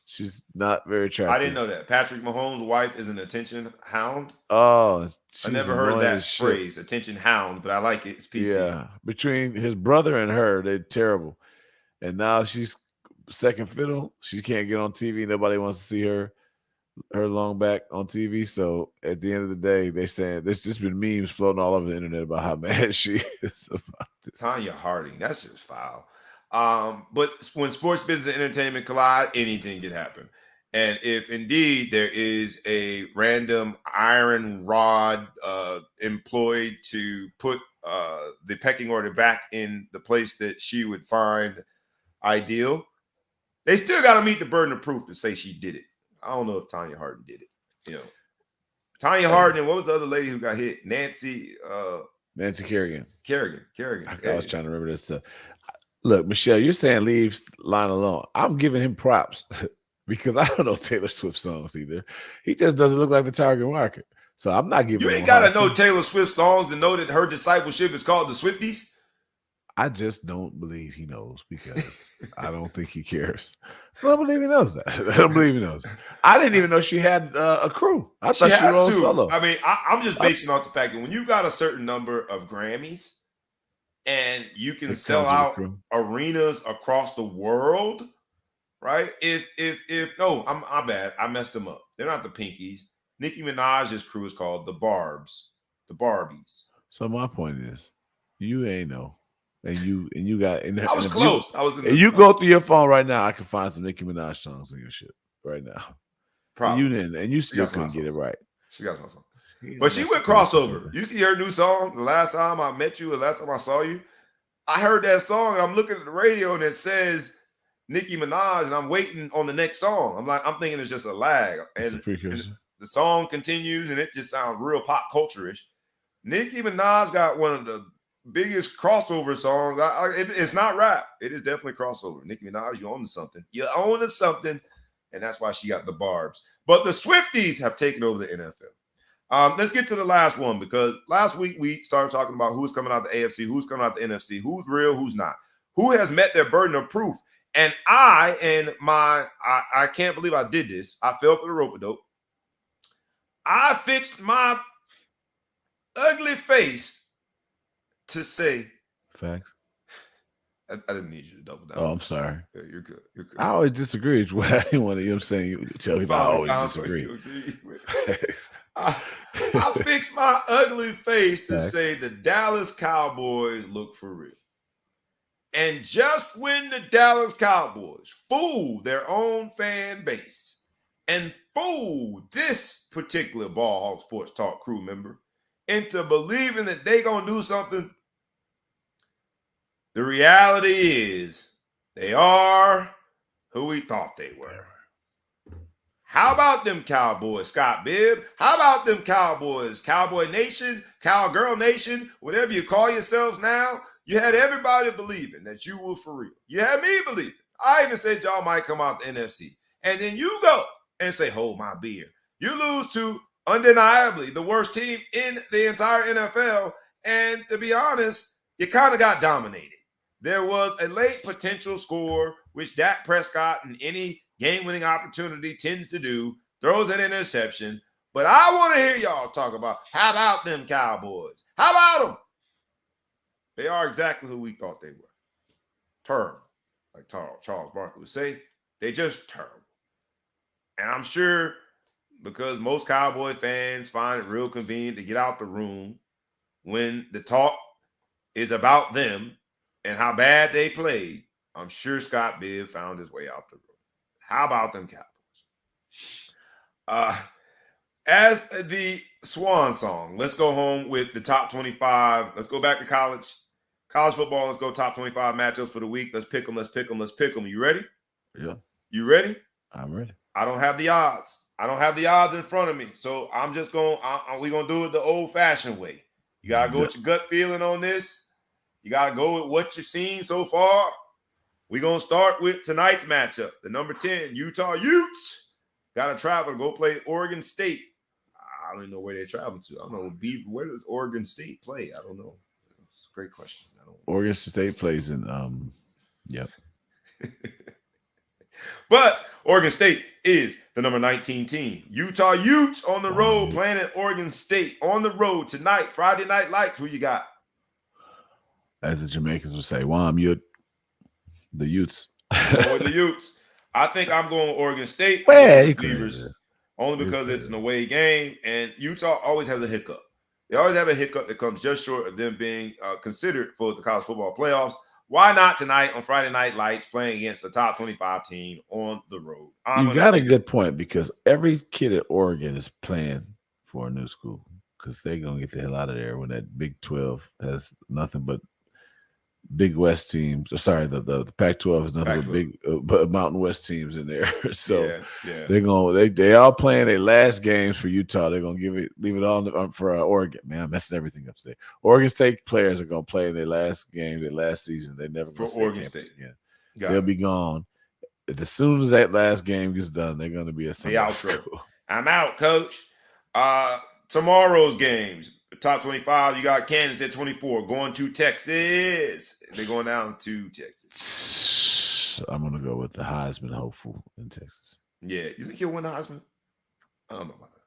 She's not very attractive. I didn't know that. Patrick Mahomes' wife is an attention hound. Oh, I never heard that phrase, attention hound, but I like it. It's PC. Yeah, between his brother and her, they're terrible. And now she's second fiddle. She can't get on TV. Nobody wants to see her long back on TV. So at the end of the day, they're saying there's just been memes floating all over the internet about how mad she is about this. Tanya Harding, that's just foul. But when sports, business, and entertainment collide, anything can happen. And if indeed there is a random iron rod employed to put the pecking order back in the place that she would find ideal, they still got to meet the burden of proof to say she did it. I don't know if Tanya Harding did it. Tanya Harding, what was the other lady who got hit? Nancy Kerrigan. Kerrigan. I was trying to remember this. Look, Michelle, you're saying leave line alone. I'm giving him props because I don't know Taylor Swift songs either. He just doesn't look like the target market. So I'm not giving You him ain't a gotta hard know time. Taylor Swift songs to know that her discipleship is called the Swifties. I just don't believe he knows because I don't think he cares. I don't believe he knows that. I don't believe he knows. I didn't even know she had a crew. I She thought she has rolled to. solo. I mean, I'm just basing off the fact that when you got a certain number of Grammys and you can It sell comes with a out crew. arenas across the world, right? If no, I'm bad. I messed them up. They're not the Pinkies. Nicki Minaj's crew is called the Barbs, the Barbies. So my point is, you ain't know, and you got and I was if you close. I was in and the you go through your phone right now, I can find some Nicki Minaj songs in your shit right now. problem. You didn't, and you She still got some couldn't get it songs. right. She got some songs. You But know, she that's went the Taylor Swift crossover. thing. You see her new song? The last time I met you, the last time I saw you, I heard that song and I'm looking at the radio and it says Nicki Minaj and I'm waiting on the next song. I'm thinking it's just a lag. It's a And precursor. the song continues and it just sounds real pop culture-ish. Nicki Minaj got one of the biggest crossover songs. It's not rap. It is definitely crossover. Nicki Minaj, you own something. You own something. And that's why she got the Barbs. But the Swifties have taken over the NFL. Let's get to the last one because last week we started talking about who's coming out the AFC, who's coming out the NFC, who's real, who's not, who has met their burden of proof. And I can't believe I did this. I fell for the rope-a-dope. I fixed my ugly face to say, Facts. I didn't need you to double down. Oh, I'm sorry. Yeah, you're good. You're good. I always disagree with what I want to. You know what I'm saying? You tell me I always disagree. I fixed my ugly face to Facts. say the Dallas Cowboys look for real. And just when the Dallas Cowboys fool their own fan base and fool this particular Ball Hawk Sports Talk crew member into believing that they gonna do something, the reality is they are who we thought they were. How about them Cowboys, Scott Bibb? How about them Cowboys, Cowboy Nation, Cowgirl Nation, whatever you call yourselves now? You had everybody believing that you were for real. You had me believing. I even said y'all might come out the NFC. And then you go and say, hold my beer. You lose to undeniably the worst team in the entire NFL. And to be honest, you kind of got dominated. There was a late potential score, which Dak Prescott in any game-winning opportunity tends to do, throws an interception. But I want to hear y'all talk about, how about them Cowboys? How about them? They are exactly who we thought they were. Terrible. Like Charles Barkley would say, they just terrible. And I'm sure because most Cowboy fans find it real convenient to get out the room when the talk is about them and how bad they played, I'm sure Scott Bibb found his way out the room. How about them Cowboys? As the swan song, let's go home with the top 25. Let's go back to college football. Let's go top 25 matchups for the week. Let's pick them. You ready? Yeah. You ready? I'm ready. I don't have the odds. in front of me. So I'm just going, we're going to do it the old-fashioned way. You got to go with your gut feeling on this. You got to go with what you've seen so far. We're going to start with tonight's matchup. The number 10, Utah Utes, got to travel to go play Oregon State. I don't even know where they're traveling to. I don't know. Where does Oregon State play? I don't know. It's a great question. Oregon State plays in, yep. But Oregon State is the number 19 team. Utah Utes on the road playing at Oregon State on the road tonight. Friday Night Lights. Who you got? As the Jamaicans would say, Wham, you're the Utes. Going with the Utes. I think I'm going with Oregon State. Only because it's an away game, and Utah always has a hiccup. They always have a hiccup that comes just short of them being considered for the college football playoffs. Why not tonight on Friday Night Lights playing against the top 25 team on the road? You got a good point because every kid at Oregon is playing for a new school because they're going to get the hell out of there when that Big 12 has nothing but Big West teams. Sorry, the Pac-12 is nothing but big but Mountain West teams in there. So yeah. they all playing their last games for Utah. They're gonna leave it on for Oregon. Man, I'm messing everything up today. Oregon State players are gonna play in their last game, their last season. They're never gonna see Oregon State again. They'll be gone. As soon as that last game gets done, they're gonna be at some school. I'm out, coach. Tomorrow's games. Top 25, you got Kansas at 24 going to Texas. They're going down to Texas. I'm going to go with the Heisman hopeful in Texas. Yeah. You think he'll win the Heisman? I don't know about that.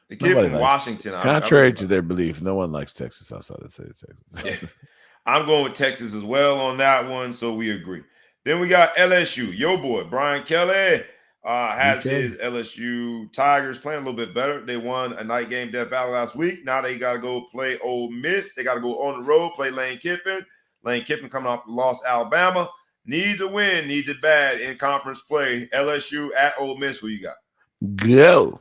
The kid from Washington. Contrary to their belief, no one likes Texas outside the state of Texas. Yeah. I'm going with Texas as well on that one, so we agree. Then we got LSU. Your boy, Brian Kelly. Has his LSU Tigers playing a little bit better. They won a night game Death Valley last week. Now they got to go play Ole Miss. They got to go on the road, play Lane Kiffin. Lane Kiffin coming off the loss to Alabama. Needs a win, needs it bad in conference play. LSU at Ole Miss. Who you got? Go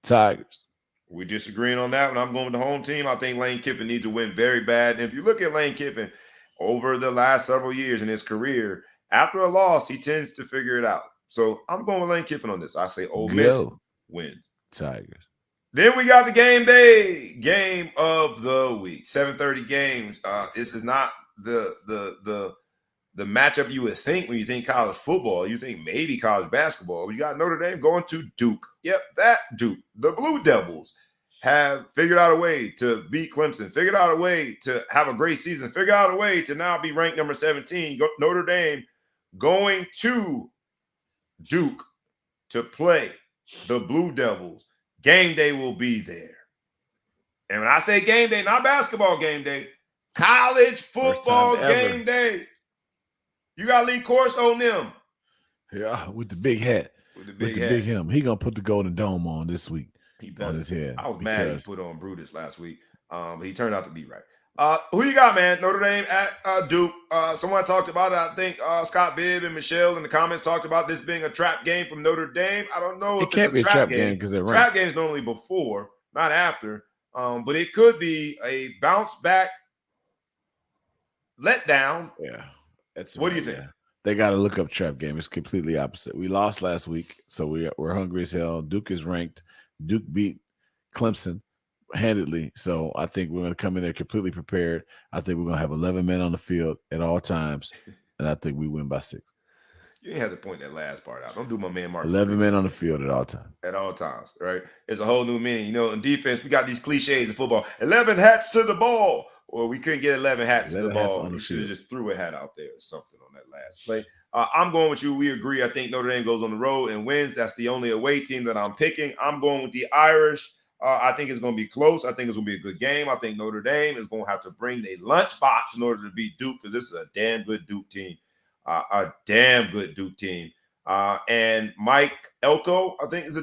Tigers. We're disagreeing on that one. I'm going with the home team. I think Lane Kiffin needs to win very bad. And if you look at Lane Kiffin over the last several years in his career, after a loss, he tends to figure it out. So I'm going with Lane Kiffin on this. I say Ole Miss wins. Tigers. Then we got the game of the week. 7:30 games. This is not the matchup you would think when you think college football. You think maybe college basketball. You got Notre Dame going to Duke. Yep, that Duke. The Blue Devils have figured out a way to beat Clemson, figured out a way to have a great season, figured out a way to now be ranked number 17. Notre Dame going to Duke to play the Blue Devils. Game day will be there. And when I say game day, not basketball game day, college football game day. You got Lee Corso on them. Yeah, with the big hat. With the big him. He going to put the Golden Dome on this week on his head. I was mad he put on Brutus last week. But he turned out to be right. Who you got, man? Notre Dame at Duke. Someone talked about it. I think Scott Bibb and Michelle in the comments talked about this being a trap game from Notre Dame. I don't know if it's a trap game because they're trap games normally before, not after. But it could be a bounce back letdown. Yeah. What do you think? Yeah. They got to look up trap game. It's completely opposite. We lost last week, so we're hungry as hell. Duke is ranked. Duke beat Clemson handedly. So I think we're going to come in there completely prepared. I think we're going to have 11 men on the field at all times, and I think we win by 6. You ain't have to point that last part out. Don't do my man Mark. 11 men on the field at all times. At all times, right? It's a whole new meaning. You know, in defense, we got these cliches in football. 11 hats to the ball. Or we couldn't get 11 hats to the ball. We should have just threw a hat out there or something on that last play. I'm going with you. We agree. I think Notre Dame goes on the road and wins. That's the only away team that I'm picking. I'm going with the Irish. I think it's going to be close. I think it's going to be a good game. I think Notre Dame is going to have to bring their lunchbox in order to beat Duke because this is a damn good Duke team. A damn good Duke team. And Mike Elko, I think, is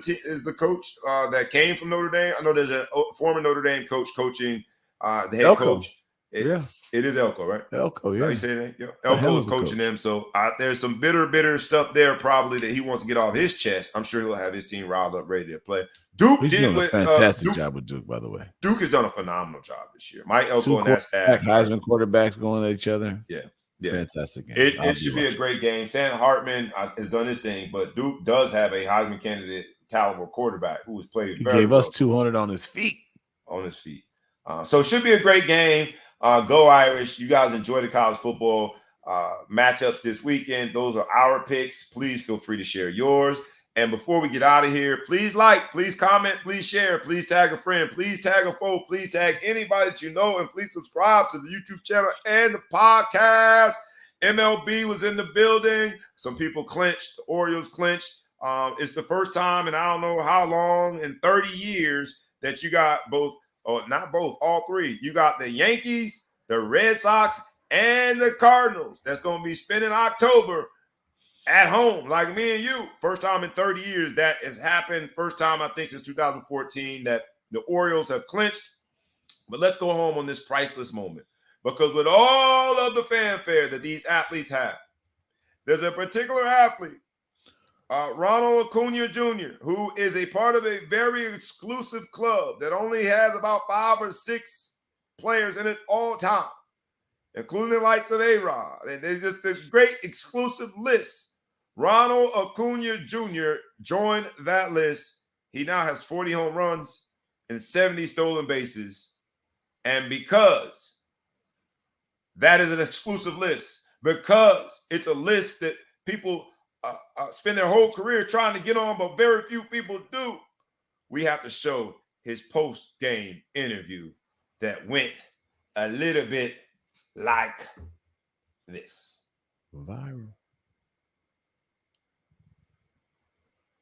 the coach that came from Notre Dame. I know there's a former Notre Dame coach coaching the head Elko. coach. It is Elko, right? Elko, yeah. How you say that? Yeah. Elko Elko is coaching them. So there's some bitter stuff there probably that he wants to get off his chest. I'm sure he'll have his team riled up, ready to play. Duke He's doing a fantastic job with Duke, by the way. Duke has done a phenomenal job this year. Mike Elko and that staff. Heisman quarterbacks going at each other. Yeah. Fantastic game. It should be a great game. Sam Hartman has done his thing, but Duke does have a Heisman candidate caliber quarterback who has played very well. He gave us 200 on his feet. So it should be a great game. Go Irish. You guys enjoy the college football matchups this weekend. Those are our picks. Please feel free to share yours. And before we get out of here, please like, please comment, please share, please tag a friend, please tag a foe, please tag anybody that you know, and please subscribe to the YouTube channel and the podcast. MLB was in the building. Some people clinched. The Orioles clinched. It's the first time in I don't know how long, in 30 years, that you got both. Oh, not both, all three. You got the Yankees, the Red Sox, and the Cardinals. That's going to be spending October at home, like me and you. First time in 30 years that has happened. First time, I think, since 2014 that the Orioles have clinched. But let's go home on this priceless moment. Because with all of the fanfare that these athletes have, there's a particular athlete, Ronald Acuna Jr., who is a part of a very exclusive club that only has about 5 or 6 players in it all time. including the likes of A-Rod. And there's just this great exclusive list. Ronald Acuna Jr. joined that list. He now has 40 home runs and 70 stolen bases. And because that is an exclusive list, because it's a list that people spend their whole career trying to get on, but very few people do, we have to show his post-game interview that went a little bit like this. Viral.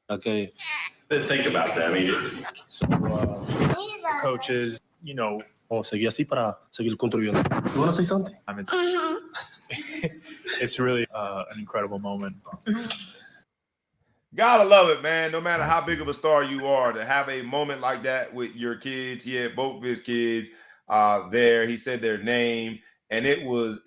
Okay. Think about that. I mean, So, coaches, vamos a seguir así para seguir contribuyendo. You want to say something? It's really an incredible moment. Gotta love it, man. No matter how big of a star you are, to have a moment like that with your kids. He had both of his kids there. He said their name, and it was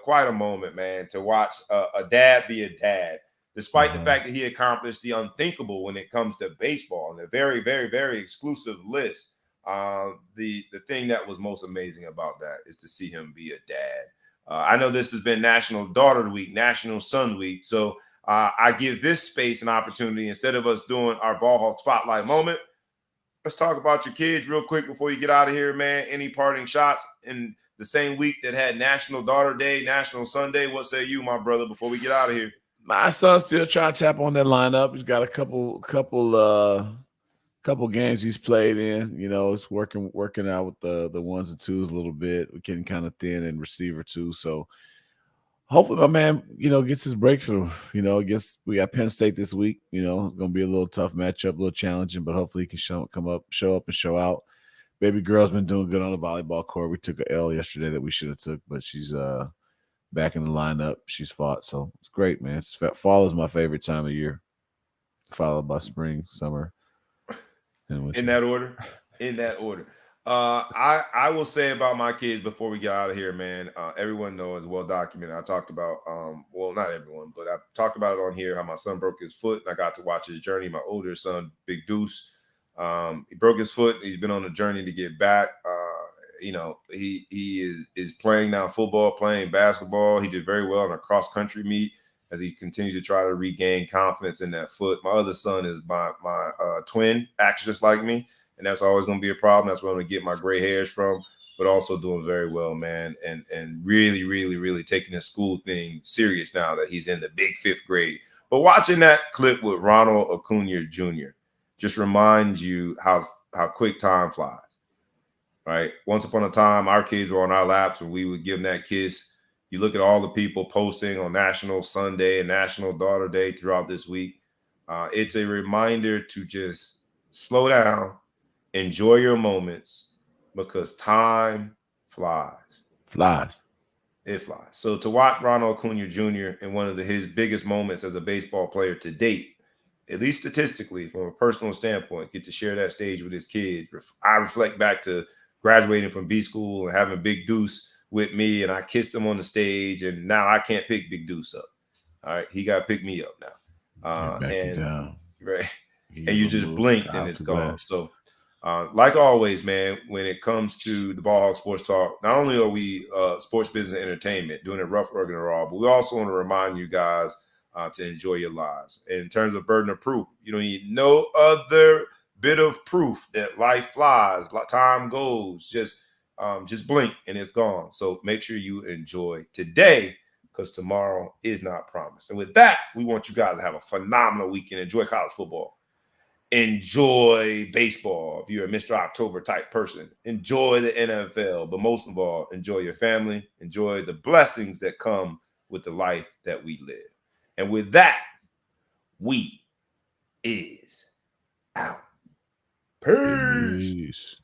quite a moment, man, to watch a dad be a dad, despite the fact that he accomplished the unthinkable when it comes to baseball and a very, very, very exclusive list. The thing that was most amazing about that is to see him be a dad. I know this has been National Daughter Week, National Son Week, so I give this space an opportunity. Instead of us doing our Ball Hawk Spotlight moment, let's talk about your kids real quick before you get out of here, man. Any parting shots in the same week that had National Daughter Day, National Son Day? What say you, my brother, before we get out of here? My son's still trying to tap on that lineup. He's got a couple games he's played in. It's working out with the ones and twos a little bit. We're getting kind of thin in receiver too. So hopefully my man, gets his breakthrough. We got Penn State this week. It's gonna be a little tough matchup, a little challenging, but hopefully he can show up and show out. Baby girl's been doing good on the volleyball court. We took an L yesterday that we should have took, but she's back in the lineup. She's fought, so it's great, man. Fall is my favorite time of year, followed by spring, summer, and winter. In that order. I will say about my kids before we get out of here, man. Everyone knows, well documented. I talked about, well, not everyone, but I talked about it on here, how my son broke his foot, and I got to watch his journey. My older son, Big Deuce, he broke his foot. He's been on a journey to get back. He is playing now football, playing basketball. He did very well in a cross country meet as he continues to try to regain confidence in that foot. My other son is my twin, acts just like me, and that's always going to be a problem. That's where I'm going to get my gray hairs from, but also doing very well, man, and really, really, really taking his school thing serious now that he's in the big 5th grade. But watching that clip with Ronald Acuna Jr. just reminds you how quick time flies. Right. Once upon a time, our kids were on our laps and we would give them that kiss. You look at all the people posting on National Sunday and National Daughter Day throughout this week. It's a reminder to just slow down, enjoy your moments, because time flies. It flies. So to watch Ronald Acuna Jr. in one of his biggest moments as a baseball player to date, at least statistically, from a personal standpoint, get to share that stage with his kids. I reflect back to graduating from B school and having Big Deuce with me, and I kissed him on the stage, and now I can't pick Big Deuce up. All right, he got to pick me up now. Right, and you just blinked and it's gone. So, like always, man, when it comes to the Ball Hawk Sports Talk, not only are we sports business and entertainment, doing it rough, rugged, and raw, but we also want to remind you guys to enjoy your lives. In terms of burden of proof, you don't need no other bit of proof that life flies, time goes, just blink and it's gone. So make sure you enjoy today, because tomorrow is not promised. And with that, we want you guys to have a phenomenal weekend. Enjoy college football. Enjoy baseball if you're a Mr. October type person. Enjoy the NFL, but most of all, enjoy your family. Enjoy the blessings that come with the life that we live. And with that, we is out. Peace.